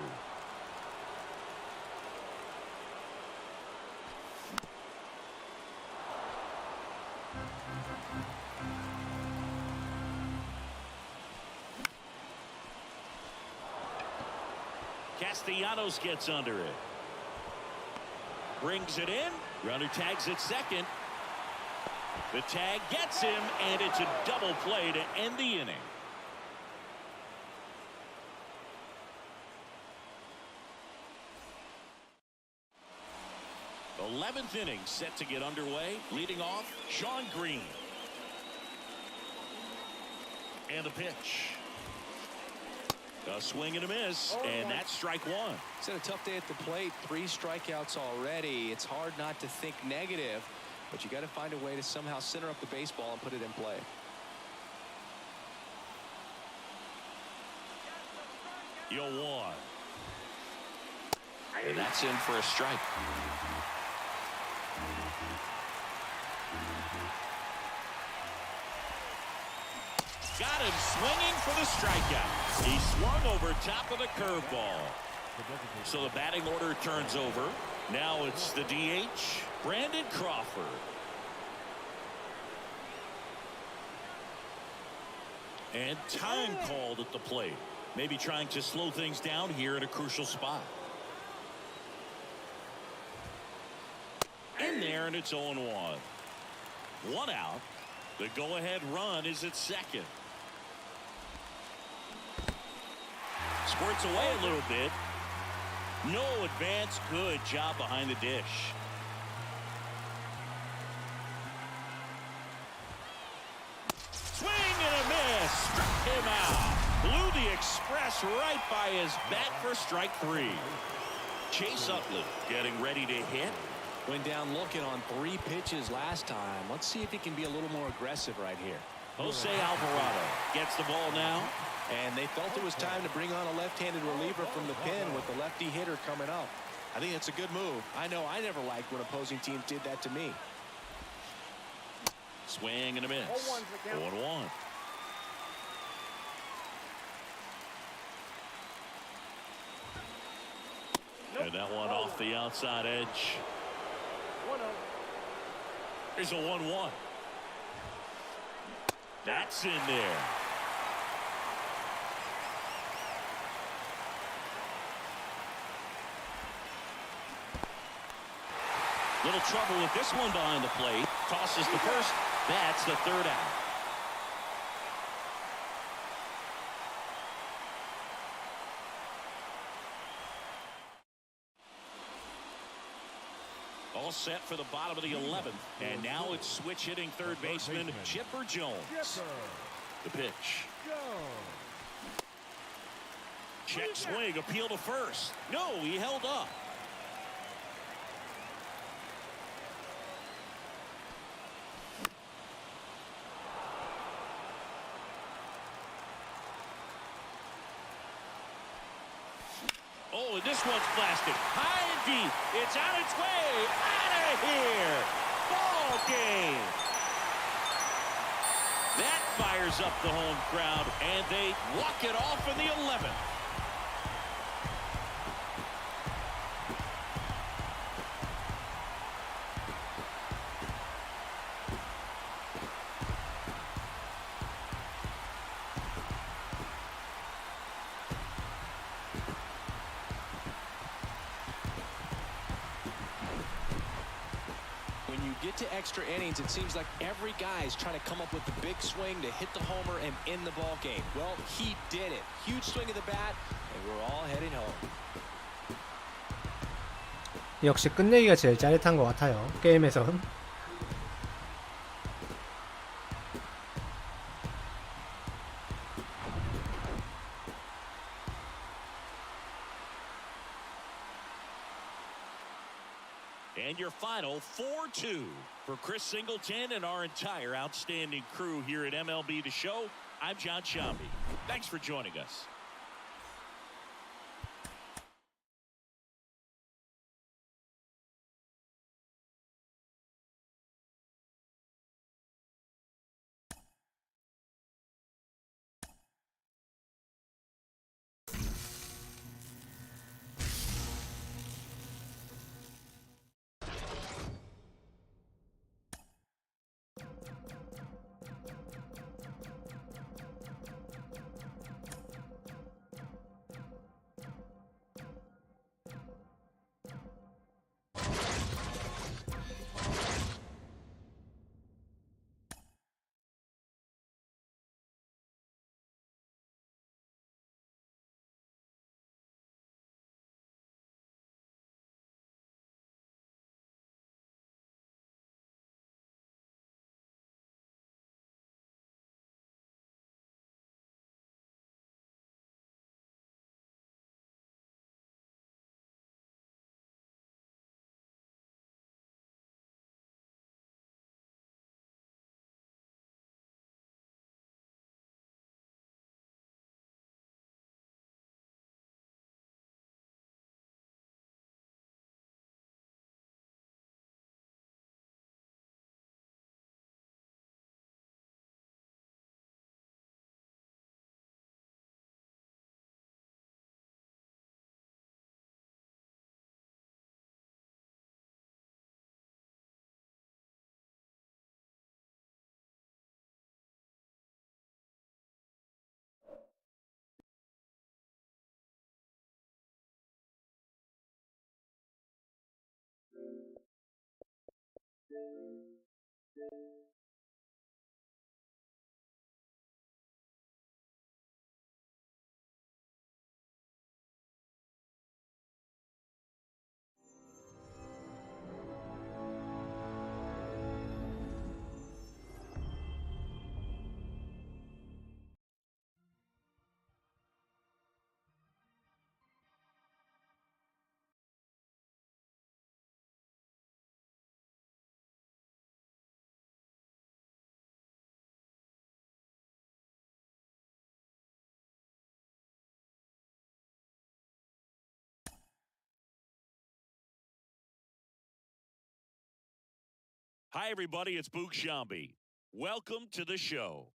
Castellanos gets under it. Brings it in. Runner tags at second. The tag gets him, and it's a double play to end the inning. The 11th inning set to get underway. Leading off, Sean Green. And the pitch. A swing and a miss, and that's strike one. It's had a tough day at the plate. 3 strikeouts already. It's hard not to think negative, but you got to find a way to somehow center up the baseball and put it in play. Yo, 1. And that's in for a strike. Got him swinging for the strikeout. He swung over top of the curveball. So the batting order turns over. Now it's the DH, Brandon Crawford. And time called at the plate. Maybe trying to slow things down here at a crucial spot. In there, and it's 0-1. 1 out. The go-ahead run is at second. Squirts away a little bit. No advance. Good job behind the dish. Swing and a miss. Struck him out. Blew the express right by his bat for strike 3. Chase Utley getting ready to hit. Went down looking on 3 pitches last time. Let's see if he can be a little more aggressive right here. Jose Alvarado gets the ball now. And they felt it was time to bring on a left-handed reliever from the pen with the lefty hitter coming up. I think it's a good move. I know I never liked when opposing teams did that to me. Swing and a miss. 0-1. And that one off the outside edge. Here's a 1-1. That's in there. Little trouble with this one behind the plate. Tosses the first. That's the 3rd out. All set for the bottom of the 11th. And now it's switch hitting third baseman Chipper Jones. The pitch. Check swing. Appeal to first. No, he held up. Oh, and this one's blasted. High and deep. It's on its way. Out of here. Ball game. That fires up the home crowd, and they walk it off in the 11th. Get to extra innings, it seems like every guy is trying to come up with the big swing to hit the homer and end the ball game. Well, he did it. Huge swing of the bat, and we're all heading home. 역시 끝내기가 제일 짜릿한 것 같아요. 게임에선. And your final 4-2 for Chris Singleton and our entire outstanding crew here at MLB The Show. I'm John Shambi. Thanks for joining us. Hi, everybody. It's Bukshambi. Welcome to the show.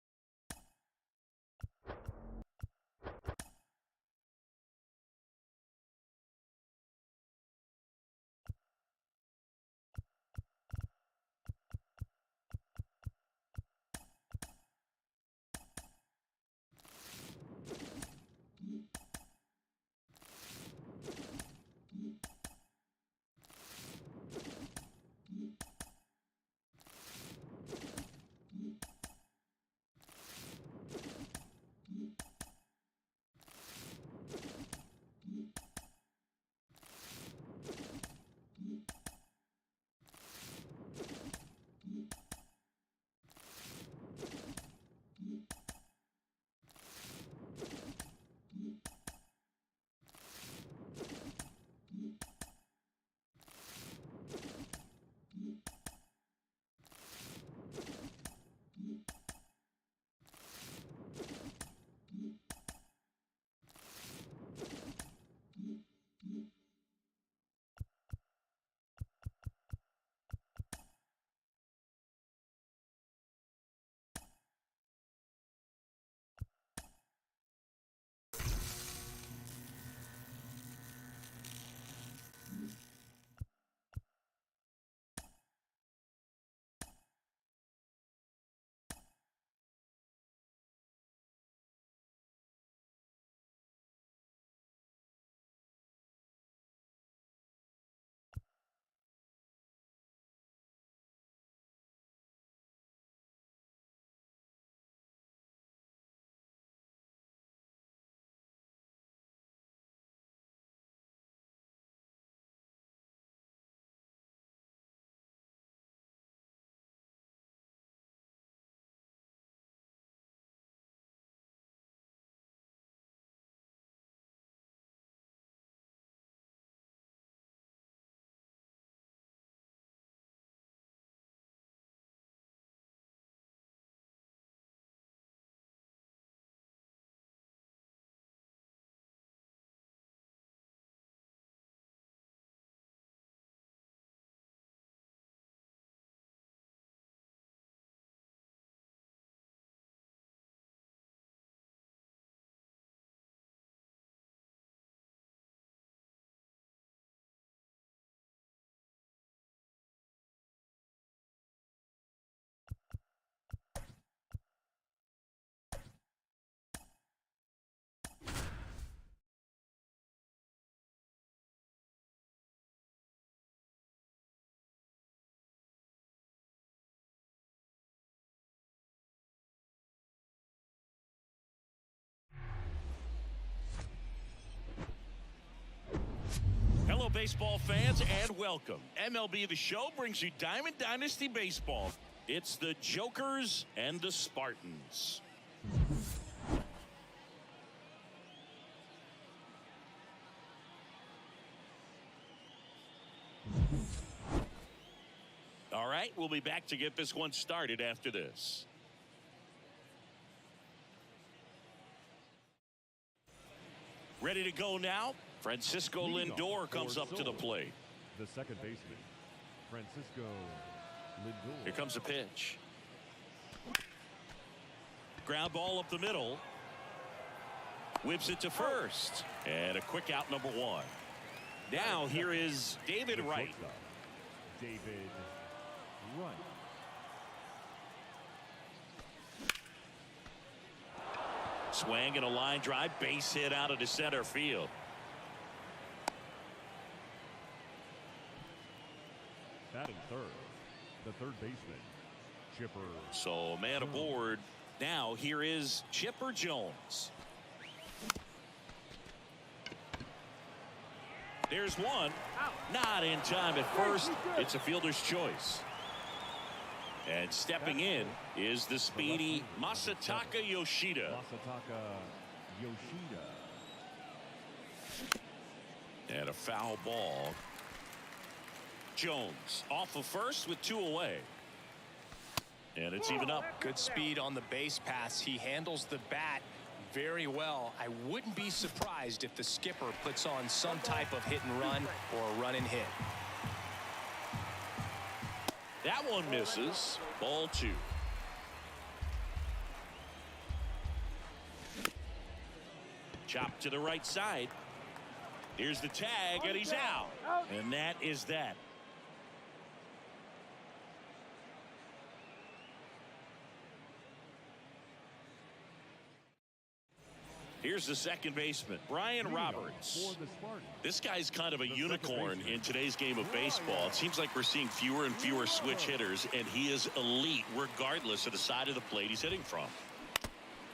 Hello, baseball fans, and welcome. MLB The Show brings you Diamond Dynasty Baseball. It's the Jokers and the Spartans. All right, we'll be back to get this one started after this. Ready to go now? Francisco Lindor comes up to the plate. The second baseman, Francisco Lindor. Here comes a pitch. Ground ball up the middle. Whips it to first. And a quick out, number one. Now here is David Wright. David Wright. Swing and a line drive, base hit out of the center field. Batting third, the third baseman, Chipper. So a man aboard. Now here is Chipper Jones. There's one. Not in time at first. It's a fielder's choice. And stepping in is the speedy Masataka Yoshida. Masataka Yoshida. And a foul ball. Jones off of first with 2 away. And it's even up. Good speed on the base pass. He handles the bat very well. I wouldn't be surprised if the skipper puts on some type of hit and run or a run and hit. That one misses. Ball 2. Chop to the right side. Here's the tag, and he's out. And that is that. Here's the second baseman, Brian Roberts. This guy's kind of a unicorn in today's game of baseball. It seems like we're seeing fewer and fewer switch hitters, and he is elite regardless of the side of the plate he's hitting from.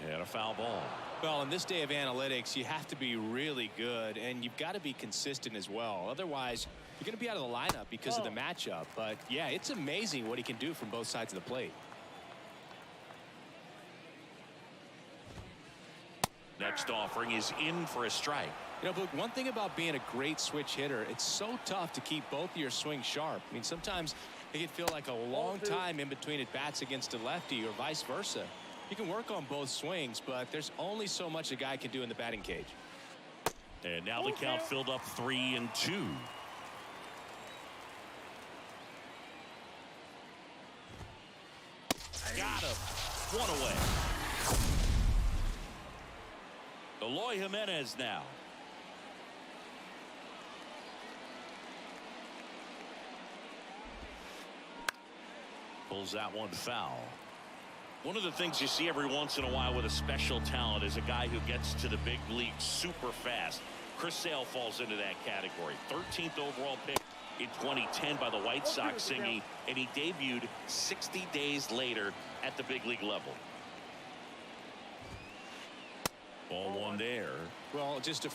And a foul ball. Well, in this day of analytics, you have to be really good, and you've got to be consistent as well. Otherwise, you're going to be out of the lineup because of the matchup. But, yeah, it's amazing what he can do from both sides of the plate. Next offering is in for a strike. You know, but one thing about being a great switch hitter, it's so tough to keep both of your swings sharp. I mean, sometimes it can feel like a long time in between at bats against a lefty or vice versa. You can work on both swings, but there's only so much a guy can do in the batting cage. And now the count filled up 3-2. Got him. 1 away. Eloy Jimenez now. Pulls that one foul. One of the things you see every once in a while with a special talent is a guy who gets to the big league super fast. Chris Sale falls into that category. 13th overall pick in 2010 by the White Sox, and he debuted 60 days later at the big league level. Ball 1 there. Well, just a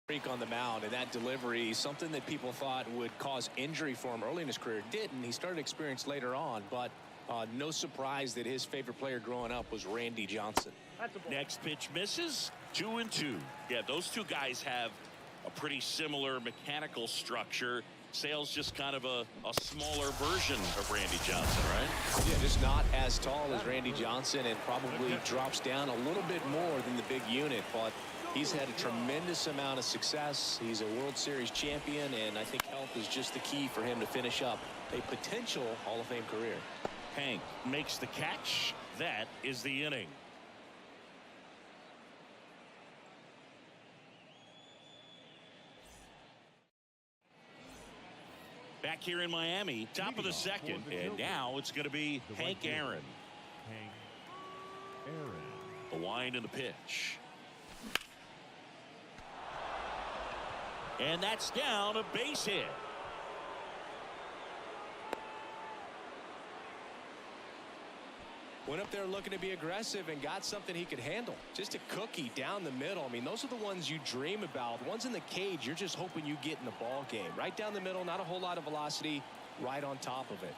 On the mound, and that delivery, something that people thought would cause injury for him early in his career, didn't. He started to experience later on, but no surprise that his favorite player growing up was Randy Johnson. Next pitch misses. 2-2. Yeah, those two guys have a pretty similar mechanical structure. Sale's just kind of a smaller version of Randy Johnson, right? Yeah, just not as tall as Randy Johnson, and probably drops down a little bit more than the big unit, but he's had a tremendous amount of success. He's a World Series champion, and I think health is just the key for him to finish up a potential Hall of Fame career. Hank makes the catch. That is the inning. Back here in Miami, top of the second, and now it's going to be Hank Aaron. Hank Aaron. The wind and the pitch. And that's down, a base hit. Went up there looking to be aggressive and got something he could handle. Just a cookie down the middle. I mean, those are the ones you dream about. The ones in the cage, you're just hoping you get in the ball game. Right down the middle, not a whole lot of velocity, right on top of it.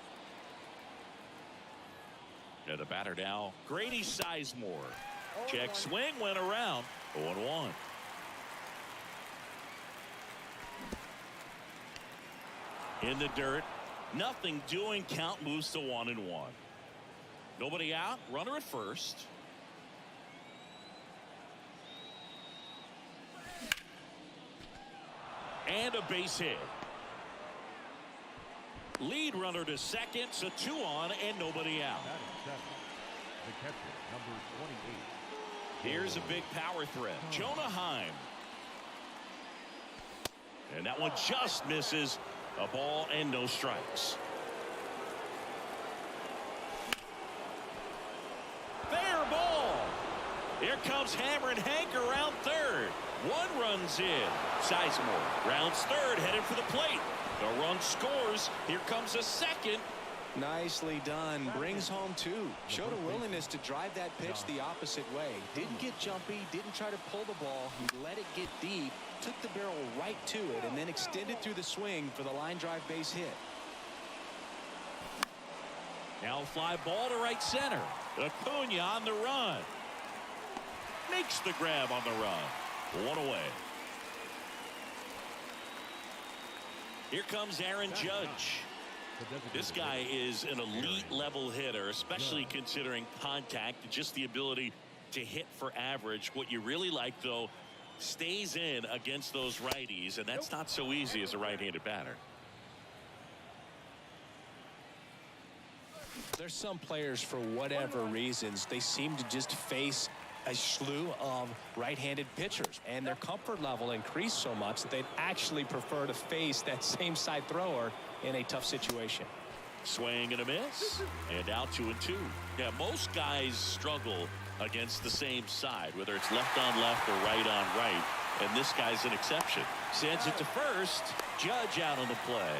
Yeah, the batter now, Grady Sizemore. Check swing, went around. 0-1. In the dirt, nothing doing, count moves to 1-1. Nobody out, runner at first. And a base hit. Lead runner to second, so 2 on and nobody out. The catcher, number 28. Here's a big power threat, Jonah Heim. And that one just misses. A ball and no strikes. Fair ball. Here comes Hammer and Hank around third. 1 runs in. Sizemore rounds third, headed for the plate. The run scores. Here comes a second. Nicely done. Brings home 2. Showed a willingness to drive that pitch the opposite way. Didn't get jumpy, didn't try to pull the ball. He let it get deep, took the barrel right to it, and then extended through the swing for the line drive base hit. Now a fly ball to right center. Acuna on the run. Makes the grab on the run. 1 away. Here comes Aaron Judge. This guy is an elite level hitter, especially considering contact, just the ability to hit for average. What you really like, though, stays in against those righties, and that's not so easy as a right-handed batter. There's some players, for whatever reasons, they seem to just face a slew of right-handed pitchers, and their comfort level increased so much that they'd actually prefer to face that same side thrower in a tough situation. Swing and a miss, and out 2-2. Yeah, most guys struggle against the same side, whether it's left on left or right on right, and this guy's an exception. Sends it to first. Judge out on the play.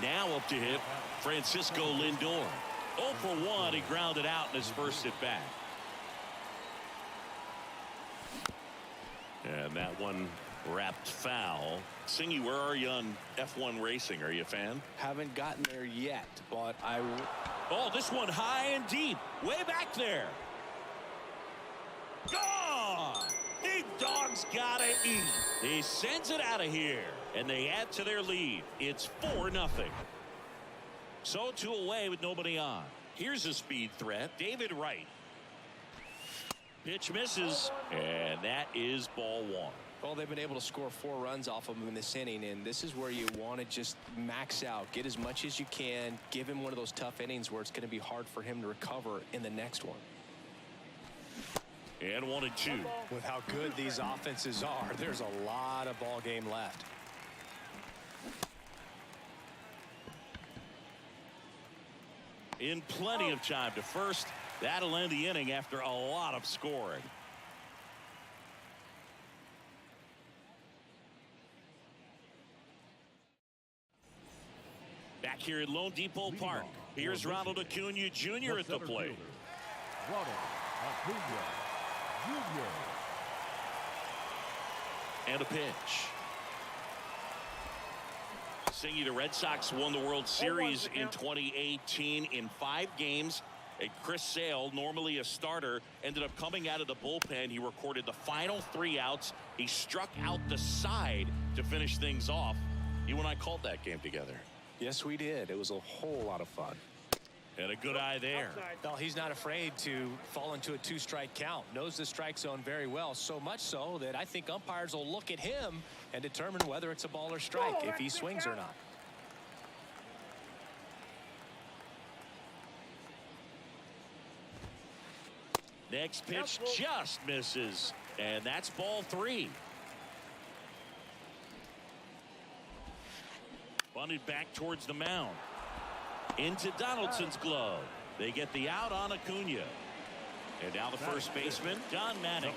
Now up to hit Francisco Lindor. 0 for 1. He grounded out in his first at bat. And that one wrapped foul. Singy, where are you on F1 racing? Are you a fan? Haven't gotten there yet, but Oh, this one high and deep. Way back there. Gone! Big dog's gotta eat. He sends it out of here, and they add to their lead. It's 4-0. So 2 away with nobody on. Here's a speed threat, David Wright. Pitch misses, and that is ball 1. Well, they've been able to score 4 runs off of him in this inning, and this is where you want to just max out, get as much as you can, give him one of those tough innings where it's going to be hard for him to recover in the next one. And 1-2. With how good these offenses are, there's a lot of ball game left. In plenty of time to first. That'll end the inning after a lot of scoring. Back here at Lone Depot Park, here's Ronald Acuna Jr. at the plate. Ronald Acuna Jr. And a pitch. Singy, the Red Sox won the World Series in 2018 in 5 games. And Chris Sale, normally a starter, ended up coming out of the bullpen. He recorded the final 3 outs. He struck out the side to finish things off. You and I called that game together. Yes, we did. It was a whole lot of fun. And a good eye there. Well, he's not afraid to fall into a 2-strike count. Knows the strike zone very well, so much so that I think umpires will look at him and determine whether it's a ball or strike, if he swings or not. Next pitch just misses, and that's ball 3. Bunted back towards the mound. Into Donaldson's glove. They get the out on Acuna. And now the first baseman, Don Mattingly.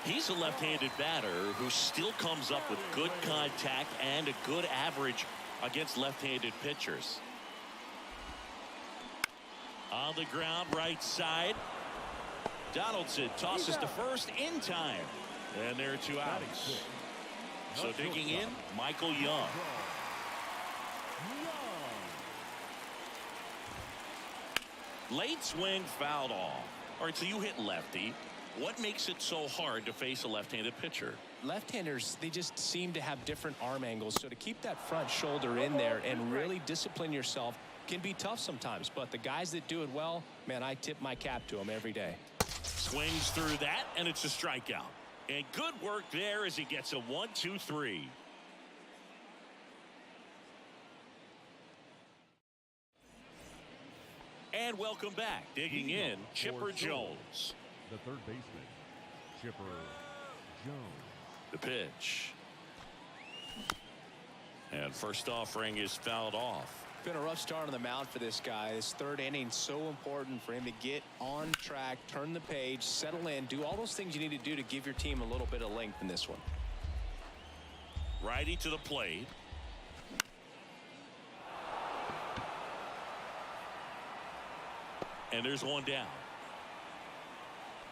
He's a left-handed batter who still comes up with good contact and a good average against left-handed pitchers. On the ground, right side. Donaldson tosses to first in time. And there are 2 outs. So digging in, Michael Young. Late swing, fouled off. All right, so you hit lefty. What makes it so hard to face a left-handed pitcher? Left-handers, they just seem to have different arm angles. So to keep that front shoulder in there and really discipline yourself can be tough sometimes. But the guys that do it well, man, I tip my cap to them every day. Swings through that, and it's a strikeout. And good work there as he gets a 1-2-3. And welcome back. Digging in, Chipper Jones. The third baseman, Chipper Jones. The pitch. And first offering is fouled off. Been a rough start on the mound for this guy. This 3rd inning, so important for him to get on track, turn the page, settle in, do all those things you need to do to give your team a little bit of length in this one. Righty to the plate. And there's one down.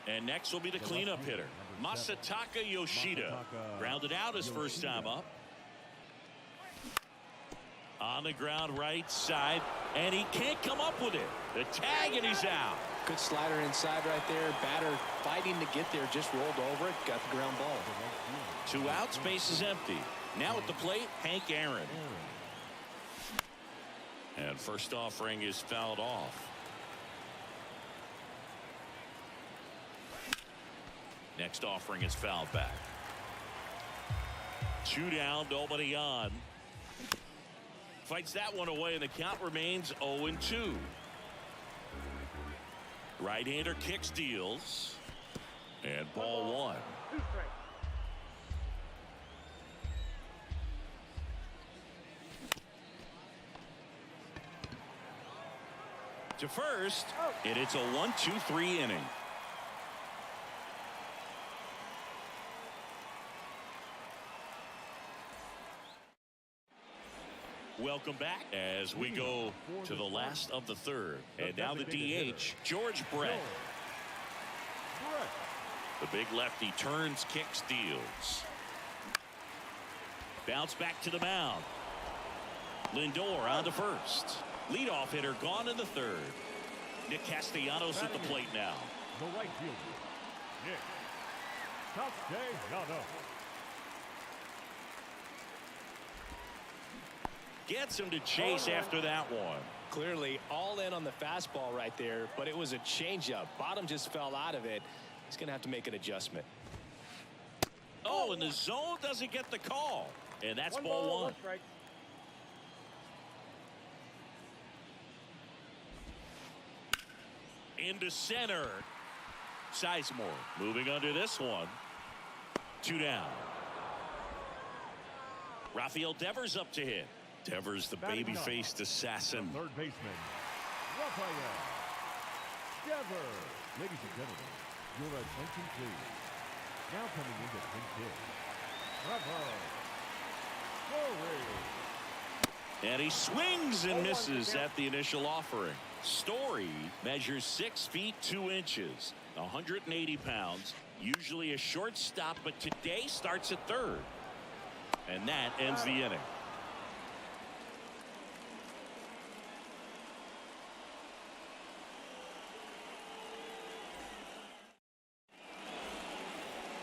And next will be the cleanup hitter, Masataka Yoshida. Grounded out his first time up. On the ground, right side, and he can't come up with it. The tag, and he's out. Good slider inside right there. Batter fighting to get there, just rolled over it, got the ground ball. 2 outs, base is empty. Now at the plate, Hank Aaron. And first offering is fouled off. Next offering is fouled back. 2 down, nobody on. Fights that one away, and the count remains 0-2. Right-hander kicks, deals. And ball 1. To first, and it's a 1-2-3 inning. Welcome back as we go to the last of the 3rd. And now the DH, George Brett. The big lefty turns, kicks, deals. Bounce back to the mound. Lindor on to first. Leadoff hitter gone in the 3rd. Nick Castellanos at the plate now. The right fielder, Nick Castellanos. Gets him to chase after that one. Clearly all in on the fastball right there, but it was a changeup. Bottom just fell out of it. He's going to have to make an adjustment. Oh, and the zone doesn't get the call. And that's ball 1. Into center. Sizemore moving under this one. 2 down. Rafael Devers up to hit. Devers, the baby-faced assassin. The third baseman, Rafael Devers. Ladies and gentlemen, your attention please. Now coming into pinch hit, Rafael. And he swings and misses at the initial offering. Story measures 6 feet 2 inches, 180 pounds, Usually a shortstop, but today starts at third. And that ends the inning.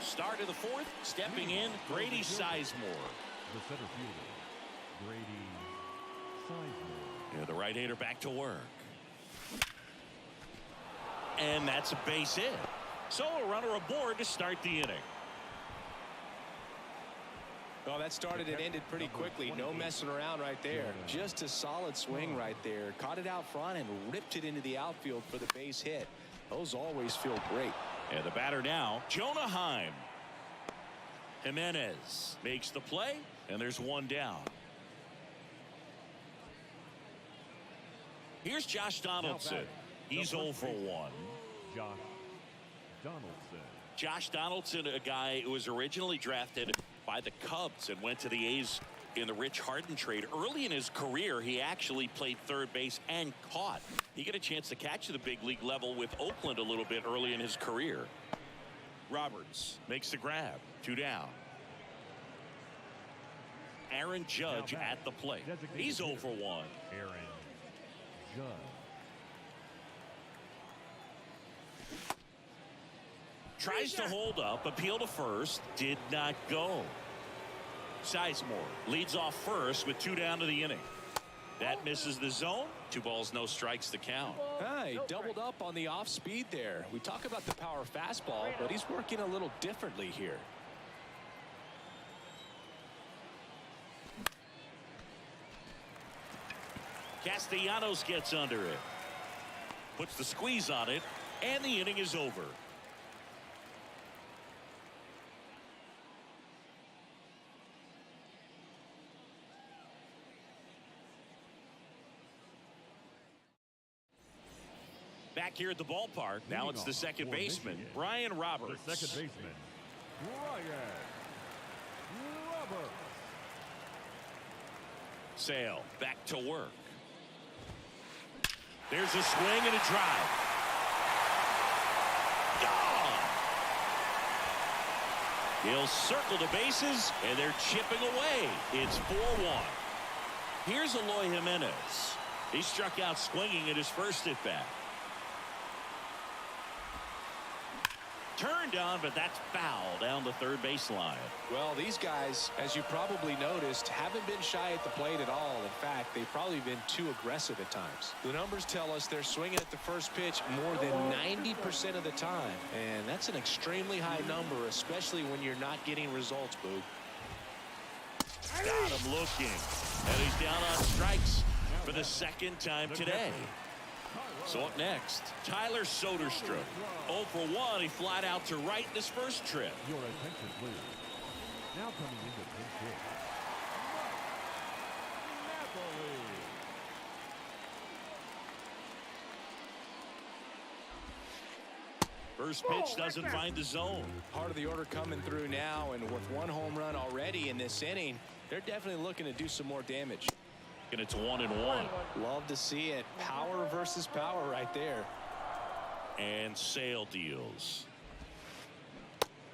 Start of the fourth, stepping in, Grady Sizemore. The center fielder, Grady Sizemore. Yeah, the right-hander back to work. And that's a base hit. So a runner aboard to start the inning. Well, that started and ended pretty quickly. No messing around right there. Just a solid swing right there. Caught it out front and ripped it into the outfield for the base hit. Those always feel great. And the batter now, Jonah Heim. Jimenez makes the play, and there's one down. Here's Josh Donaldson. He's 0 for 1. Josh Donaldson. Josh Donaldson, a guy who was originally drafted by the Cubs and went to the A's in the Rich Harden trade. Early in his career, he actually played third base and caught. He got a chance to catch the big league level with Oakland a little bit early in his career. Roberts makes the grab. 2 down. Aaron Judge at the plate. He's 0 for 1. Aaron Judge. Tries to hold up, appeal to first, did not go. Sizemore leads off first with 2 down to the inning. That misses the zone. 2 balls, no strikes to count. He doubled up on the off speed there. We talk about the power fastball, but he's working a little differently here. Castellanos gets under it. Puts the squeeze on it, and the inning is over. Back here at the ballpark, now it's the second baseman, Brian Roberts. The second baseman, Brian Roberts. Sale back to work. There's a swing and a drive. Gone. He'll circle the bases, and they're chipping away. It's 4-1. Here's Eloy Jimenez. He struck out swinging at his first at bat. Turned on, but that's foul down the third baseline. Well, these guys, as you probably noticed, haven't been shy at the plate at all. In fact, they've probably been too aggressive at times. The numbers tell us they're swinging at the first pitch more than 90% of the time. And that's an extremely high number, especially when you're not getting results, Boog. Got him looking. And he's down on strikes for the second time today. So up next, Tyler Soderstrom. 0 for 1. He flied out to right in his first trip. Your attention, please. Now coming into pinch hit. First pitch doesn't find the zone. Part of the order coming through now, and with 1 home run already in this inning, they're definitely looking to do some more damage. And it's 1-1. Love to see it. Power versus power right there. And Sale deals.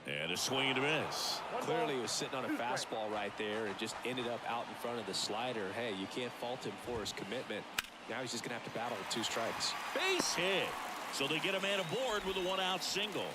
And a swing and a miss. Clearly he was sitting on a fastball right there and just ended up out in front of the slider. Hey, you can't fault him for his commitment. Now he's just going to have to battle with 2 strikes. Base hit. So they get a man aboard with a 1-out single.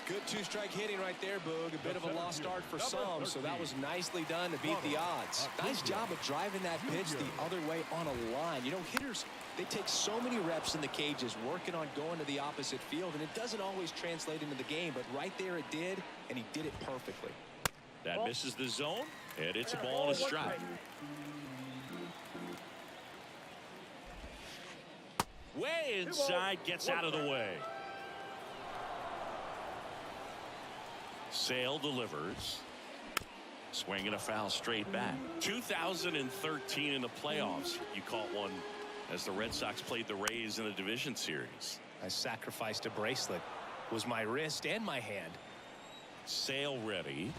Good 2-strike hitting right there, Boog. A bit of a lost start for some, so that was nicely done to beat the odds. Nice job of driving that pitch the other way on a line. You know, hitters, they take so many reps in the cages working on going to the opposite field, and it doesn't always translate into the game, but right there it did, and he did it perfectly. That misses the zone, and it's a ball and a strike. Way inside, gets out of the way. Sale delivers. Swing and a foul straight back. 2013 in the playoffs. You caught one as the Red Sox played the Rays in the division series. I sacrificed a bracelet. It was my wrist and my hand. Sale ready.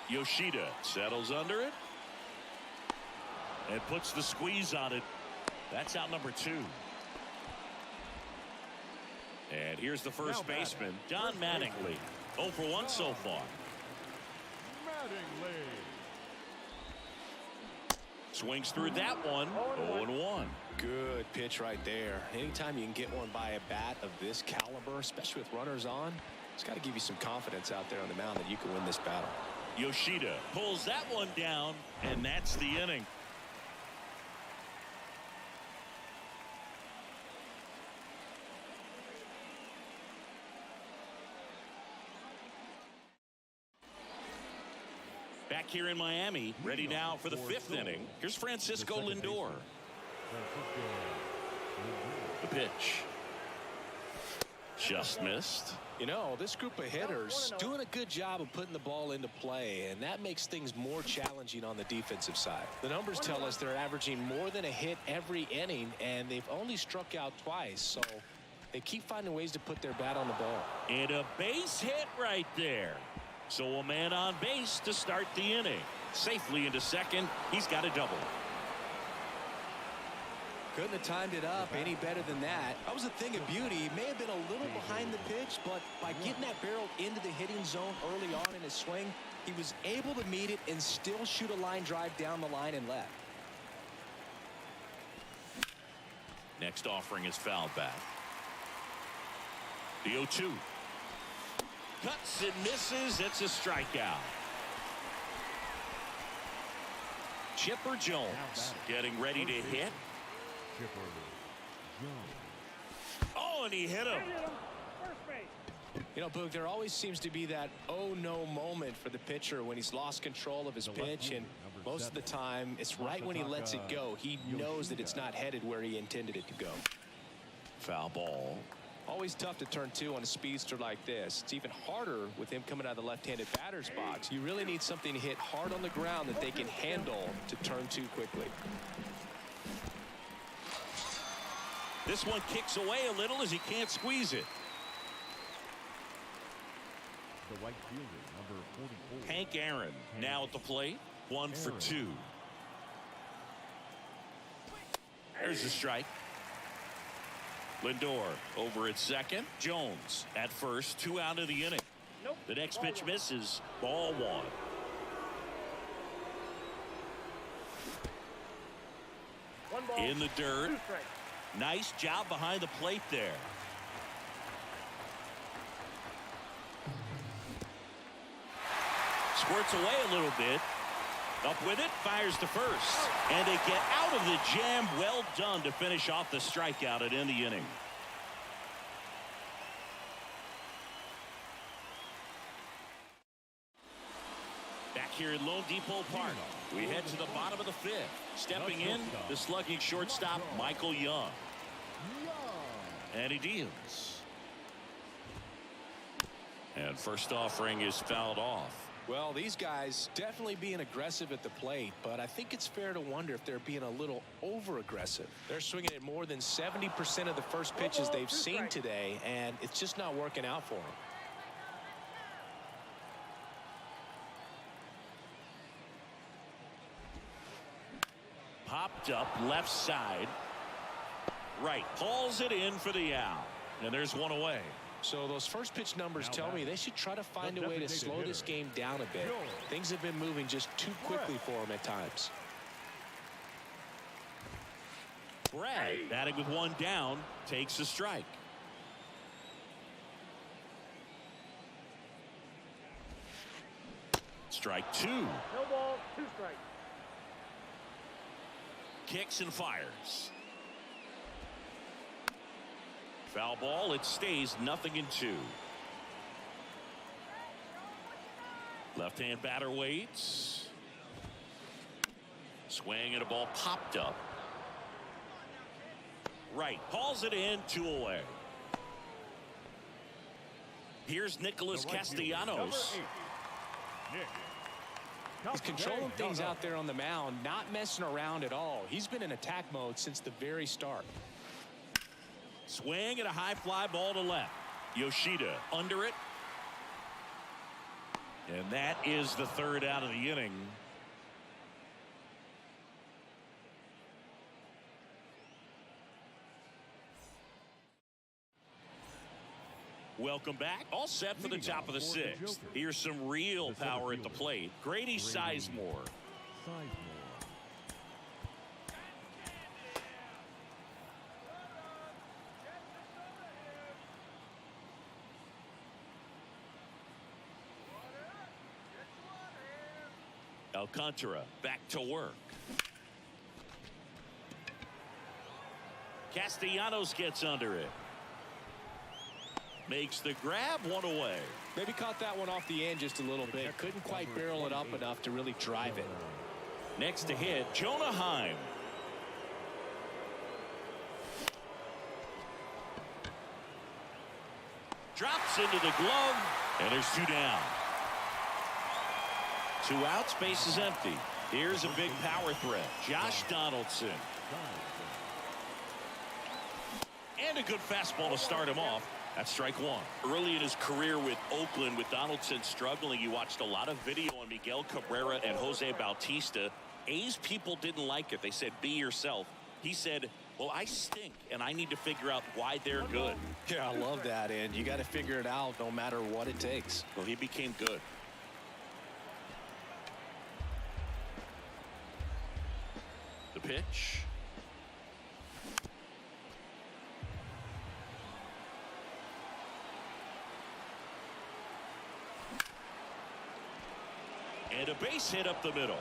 Yoshida settles under it and puts the squeeze on it. That's out number 2. And here's the first baseman, Don Mattingly. 0 for 1 so far. Mattingly. Swings through that one. 0-1. Good pitch right there. Anytime you can get one by a bat of this caliber, especially with runners on, it's got to give you some confidence out there on the mound that you can win this battle. Yoshida pulls that one down, and that's the inning. Back here in Miami, ready now for the 5th inning. Here's Francisco Lindor. The pitch. Just missed. You know, this group of hitters doing a good job of putting the ball into play, and that makes things more challenging on the defensive side. The numbers tell us they're averaging more than a hit every inning, and they've only struck out twice, so they keep finding ways to put their bat on the ball. And a base hit right there. So a man on base to start the inning. Safely into second. He's got a double. Couldn't have timed it up any better than that. That was a thing of beauty. He may have been a little behind the pitch, but by getting that barrel into the hitting zone early on in his swing, he was able to meet it and still shoot a line drive down the line and left. Next offering is fouled back. The 0-2. Cuts and misses. It's a strikeout. Chipper Jones getting ready to hit. Chipper Jones. Oh, and he hit him. You know, Boog, there always seems to be that oh no moment for the pitcher when he's lost control of his pitch, and most of the time it's right when he lets it go. He knows that it's not headed where he intended it to go. Foul ball. Always tough to turn two on a speedster like this. It's even harder with him coming out of the left-handed batter's box. You really need something to hit hard on the ground that they can handle to turn two quickly. This one kicks away a little as he can't squeeze it. The right fielder, number 44. Hank Aaron now at the plate. 1 for 2. There's the strike. Lindor over at second. Jones at first. 2 out of the inning. The next pitch misses. Ball 1. In the dirt. Nice job behind the plate there. Squirts away a little bit. Up with it, fires to first. And they get out of the jam. Well done to finish off the strikeout and end the inning. Back here in Lone Depot Park, we head to the bottom of the 5th. Stepping in, the slugging shortstop, Michael Young. And he deals. And first offering is fouled off. Well, these guys definitely being aggressive at the plate, but I think it's fair to wonder if they're being a little over-aggressive. They're swinging at more than 70% of the first pitches they've seen today, and it's just not working out for them. Popped up left side. Right, hauls it in for the out. And there's one away. So those first pitch numbers tell me they should try to find a way to slow this game down a bit. Things have been moving just too quickly for them at times. Brad, batting with 1 down, takes a strike. Strike 2. No ball, 2 strikes. Kicks and fires. Foul ball. It stays 0-2. Left-hand batter waits. Swing and a ball popped up. Right, hauls it in, 2 away. Here's Nicholas Castellanos. He's controlling things out there on the mound, not messing around at all. He's been in attack mode since the very start. Swing and a high fly ball to left. Yoshida under it. And that is the 3rd out of the inning. Welcome back. All set for the top of the sixth. Here's some real power at the plate. Grady Sizemore. Alcantara back to work. Castellanos gets under it. Makes the grab, one away. Maybe caught that one off the end just a little bit. Couldn't quite barrel it up enough to really drive it. Next to hit, Jonah Heim. Drops into the glove, and there's two down. 2 outs, base is empty. Here's a big power threat, Josh Donaldson. And a good fastball to start him off. That's strike one. Early in his career with Oakland, with Donaldson struggling, you watched a lot of video on Miguel Cabrera and Jose Bautista. A's people didn't like it. They said, be yourself. He said, well, I stink, and I need to figure out why they're good. Yeah, I love that, and you got to figure it out no matter what it takes. Well, he became good. The pitch. And a base hit up the middle.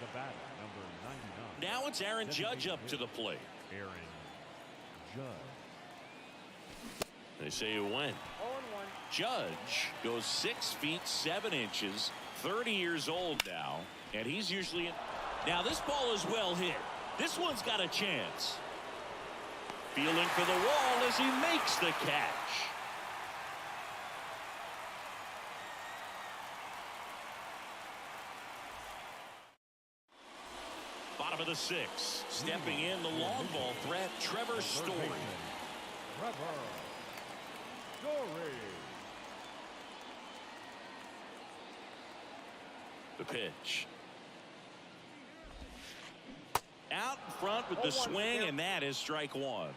The batter, number 99. Now it's Aaron Judge up to the plate. Aaron Judge. They say a win. Judge goes 6 feet 7 inches, 30 years old now, and he's usually in. Now this ball is well hit. This one's got a chance. Feeling for the wall as he makes the catch. Bottom of the 6th. Stepping in the long ball threat, Trevor Story. Trevor Story. The pitch. Out in front with the swing, and that is strike one.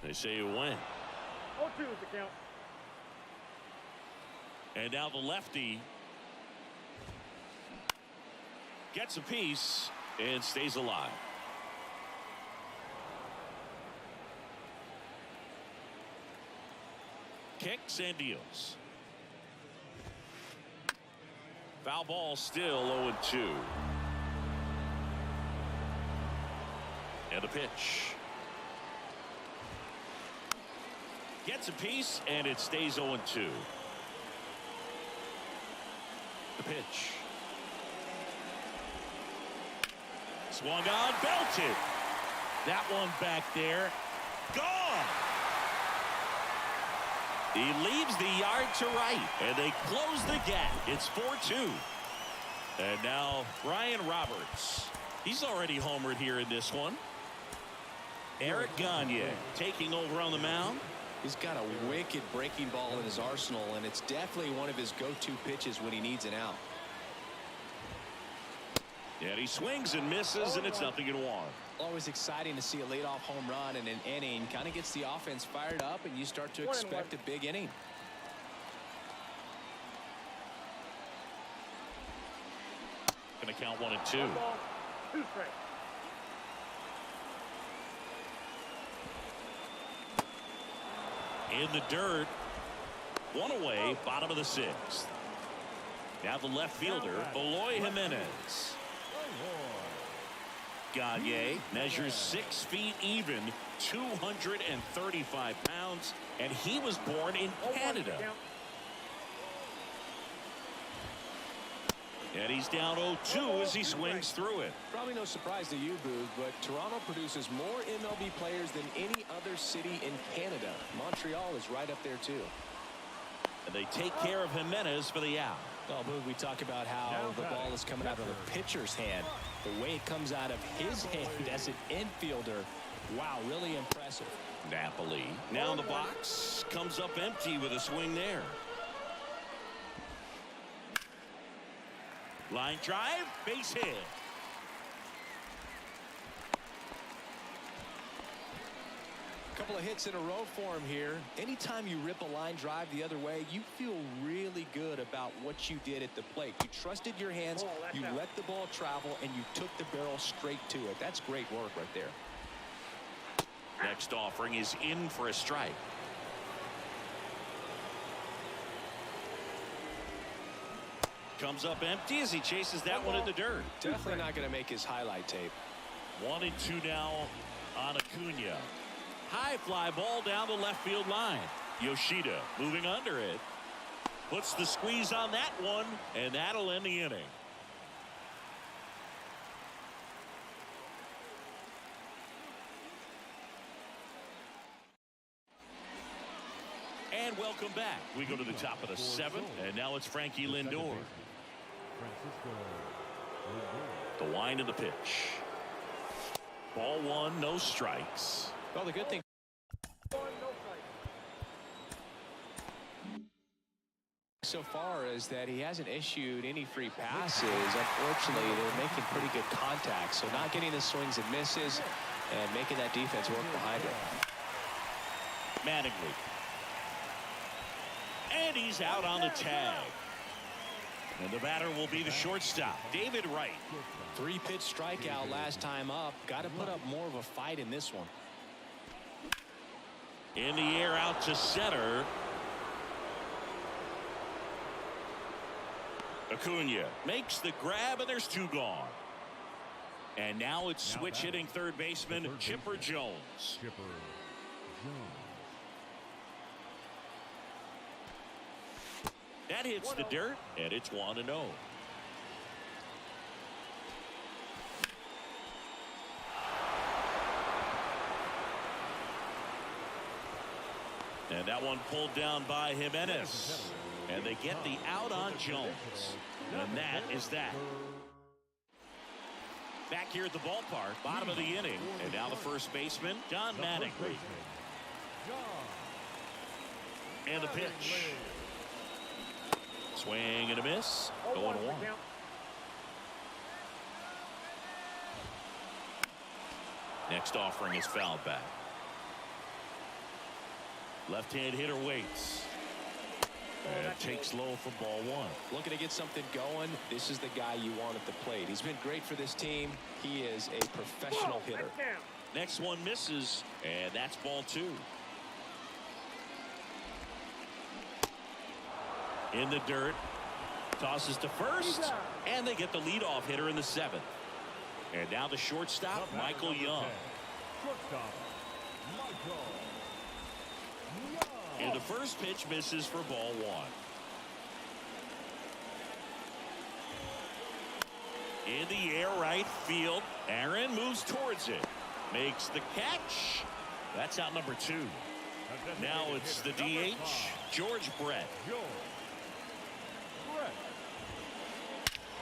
They say you win. 0-2 is the count. And now the lefty gets a piece and stays alive. Kicks and deals. Foul ball, still 0-2. And the pitch. Gets a piece, and it stays 0-2. The pitch. Swung on, belted. That one back there. Gone. He leaves the yard to right, and they close the gap. It's 4-2. And now Brian Roberts. He's already homered here in this one. Eric Gagne taking over on the mound. He's got a wicked breaking ball in his arsenal, and it's definitely one of his go-to pitches when he needs an out. And he swings and misses, and it's 0-1. Always exciting to see a leadoff home run in an inning. Kind of gets the offense fired up, and you start to expect a big inning. Going to count 1-2. 2 strikes. In the dirt. One away, bottom of the 6th. Now the left fielder, Eloy Jimenez. Gagne measures 6 feet even, 235 pounds, and he was born in Canada. And he's down 0-2 as he swings through it. Probably no surprise to you, Boog, but Toronto produces more MLB players than any other city in Canada. Montreal is right up there, too. And they take care of Jimenez for the out. Oh, Boog, we talk about how the ball is coming out of the pitcher's hand. The way it comes out of his hand as an infielder, wow, really impressive. Napoli now in the box, comes up empty with a swing there. Line drive, base hit. Couple of hits in a row for him here. Anytime you rip a line drive the other way, you feel really good about what you did at the plate. You trusted your hands, you let the ball travel, and you took the barrel straight to it. That's great work right there. Next offering is in for a strike. Comes up empty as he chases that one in the dirt. Definitely not going to make his highlight tape. 1-2 now on Acuna. High fly ball down the left field line. Yoshida moving under it. Puts the squeeze on that one, and that'll end the inning. And welcome back. We go to the top of the 7th, and now it's Frankie Lindor. The wind of the pitch. Ball 1, no strikes. Well, the good thing so far is that he hasn't issued any free passes. Unfortunately, they're making pretty good contact, so not getting the swings and misses and making that defense work behind it. Mattingly. And he's out on the tag. And the batter will be the shortstop, David Wright. 3-pitch strikeout last time up. Got to put up more of a fight in this one. In the air out to center. Acuna makes the grab, and there's 2 gone. And now it's switch hitting third baseman Chipper Jones. That hits the dirt, and it's 1-0. And that one pulled down by Jimenez. And they get the out on Jones. And that is that. Back here at the ballpark, bottom of the inning. And now the first baseman, Don Mattingly. And the pitch. Swing and a miss. 0-1. Next offering is fouled back. Left-hand hitter waits. And takes low for ball 1. Looking to get something going. This is the guy you want at the plate. He's been great for this team. He is a professional hitter. Next one misses, and that's ball 2. In the dirt. Tosses to first, and they get the leadoff hitter in the 7th. And now the shortstop, Michael Young. And the first pitch misses for ball 1. In the air right field. Aaron moves towards it. Makes the catch. That's out number 2. Now it's the DH, George Brett.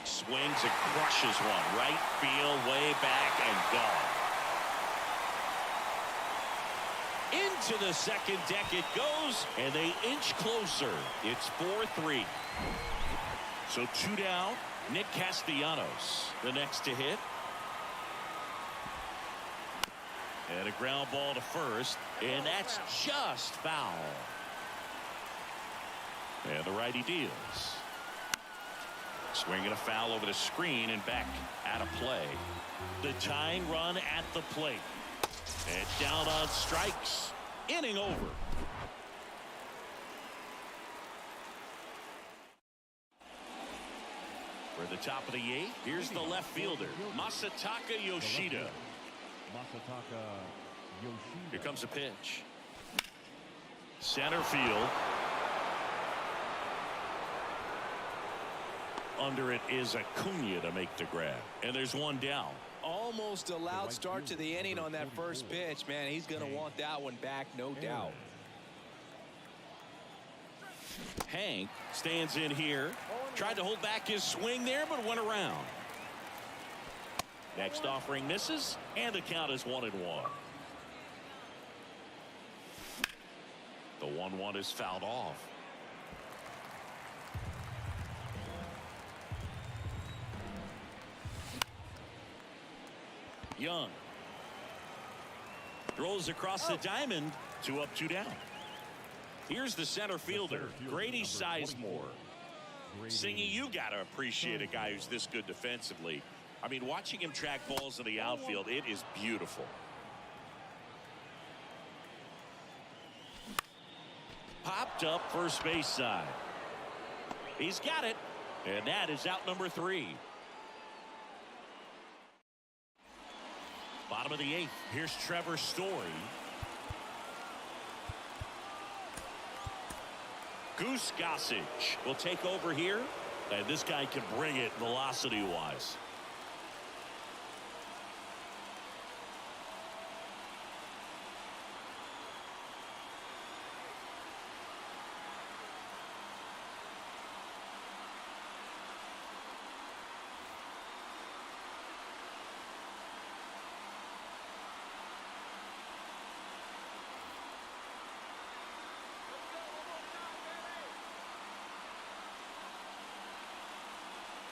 Swings and crushes one. Right field, way back, and gone. Into the second deck it goes, and they inch closer. It's 4-3. So 2 down. Nick Castellanos, the next to hit. And a ground ball to first, and that's just foul. And the righty deals. Swinging a foul over the screen and back out of play. The tying run at the plate. And down on strikes. Inning over. For the top of the 8th, here's the left fielder, Masataka Yoshida. Here comes a pitch. Center field. Under it is Acuna to make the grab. And there's 1 down. Almost a loud start to the inning on that first pitch. Man, he's going to want that one back, no doubt. Hank stands in here. Tried to hold back his swing there, but went around. Next offering misses, and the count is 1-1. The 1-1 is fouled off. Young throws across the diamond. 2 up, 2 down. Here's the center fielder, Grady Sizemore. Singy, you got to appreciate a guy who's this good defensively. I mean, watching him track balls in the outfield, it is beautiful. Popped up first base side. He's got it, and that is out number 3. Bottom of the 8th. Here's Trevor Story. Goose Gossage will take over here, and this guy can bring it velocity-wise.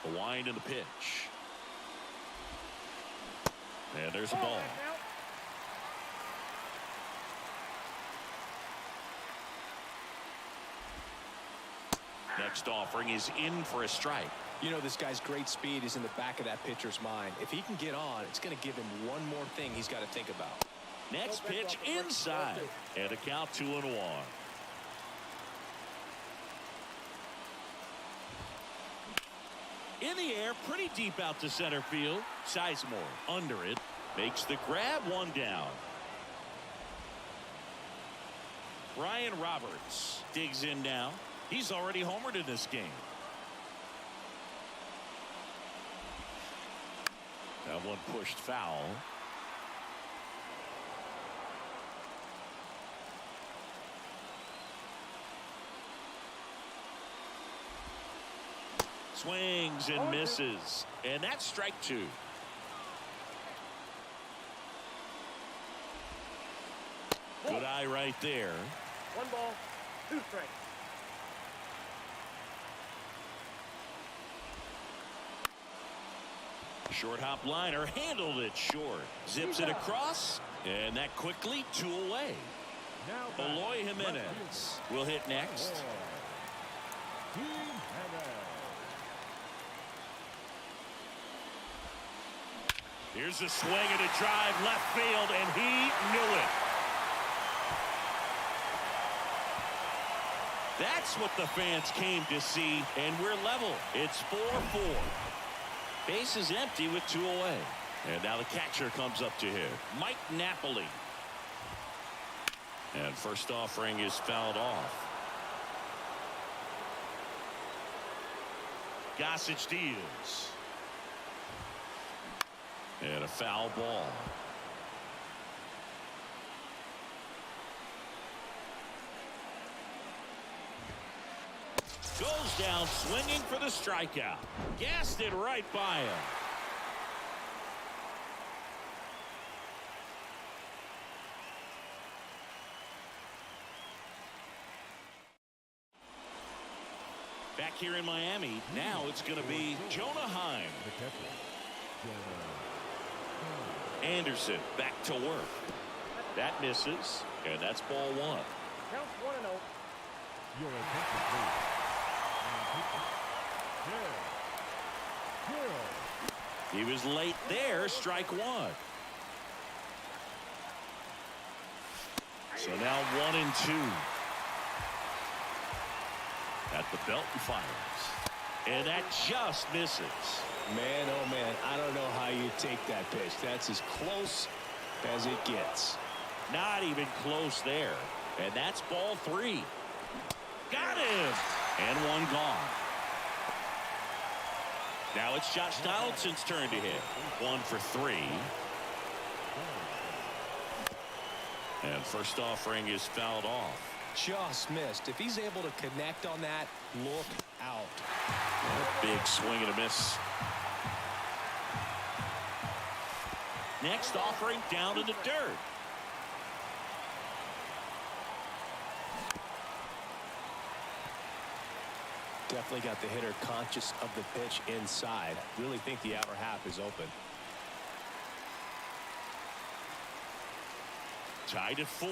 The wind and the pitch. And there's a ball. Next offering is in for a strike. You know, this guy's great speed is in the back of that pitcher's mind. If he can get on, it's going to give him one more thing he's got to think about. Next pitch inside. And a count 2-1. In the air, pretty deep out to center field. Sizemore under it. Makes the grab, 1 down. Ryan Roberts digs in now. He's already homered in this game. That one pushed foul. Swings and misses. And that's strike 2. Good eye right there. 1 ball, 2 strikes. Short hop liner handled it short. Zips it across. And that quickly 2 away. Now Eloy Jimenez will hit next. Here's a swing and a drive left field, and he knew it. That's what the fans came to see, and we're level. It's 4-4. Base is empty with 2 away. And now the catcher comes up to hit. Mike Napoli. And first offering is fouled off. Gossage deals. And a foul ball. Goes down swinging for the strikeout. Gassed it right by him. Back here in Miami, now it's going to be Jonah Heim. Anderson back to work. That misses, and that's ball 1. Counts 1-0. Your attention, please. He was late there, strike 1. So now 1-2. At the belt and fires. And that just misses. Man, oh man, I don't know how you take that pitch. That's as close as it gets. Not even close there. And that's ball 3. Got him. And 1 gone. Now it's Josh Donaldson's turn to hit. 1 for 3. And first offering is fouled off. Just missed. If he's able to connect on that, look out. A big swing and a miss. Next offering down in the dirt. Definitely got the hitter conscious of the pitch inside. Really think the outer half is open. Tied at 4.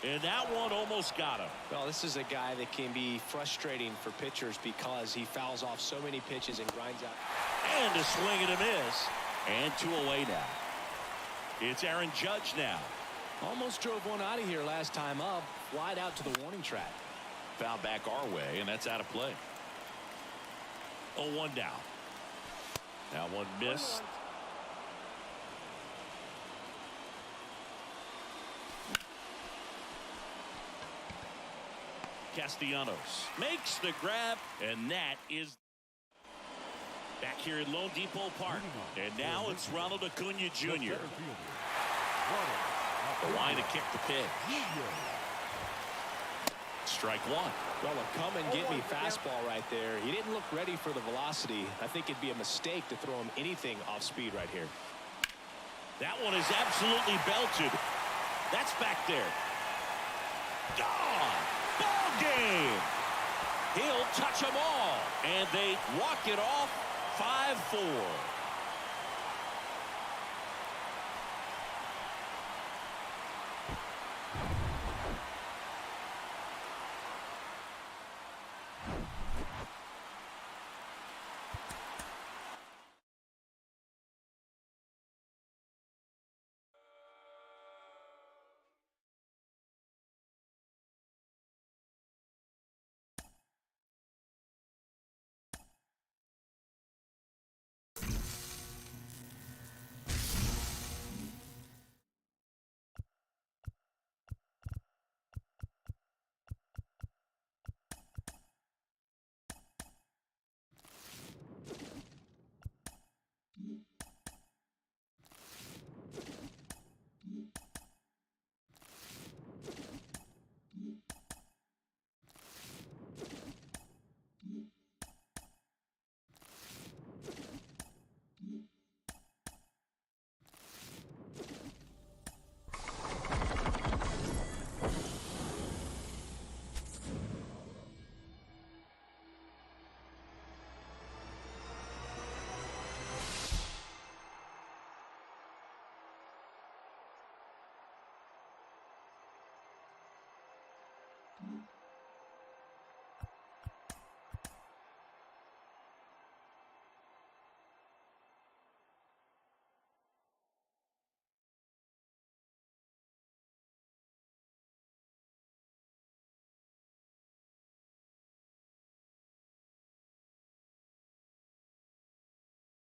And that one almost got him. Well, this is a guy that can be frustrating for pitchers because he fouls off so many pitches and grinds out. And a swing and a miss. And 2 away now. It's Aaron Judge now. Almost drove one out of here last time up. Wide out to the warning track. Foul back our way, and that's out of play. 0-1 down. Now one missed. Castellanos makes the grab, and that is back here at Lone Depot Park. And now it's Ronald Acuna Jr. The line to kick the pitch. Strike 1. Well, a come and get me fastball right there. He didn't look ready for the velocity. I think it'd be a mistake to throw him anything off speed right here. That one is absolutely belted. That's back there. Gone. Ball game. He'll touch them all. And they walk it off 5-4.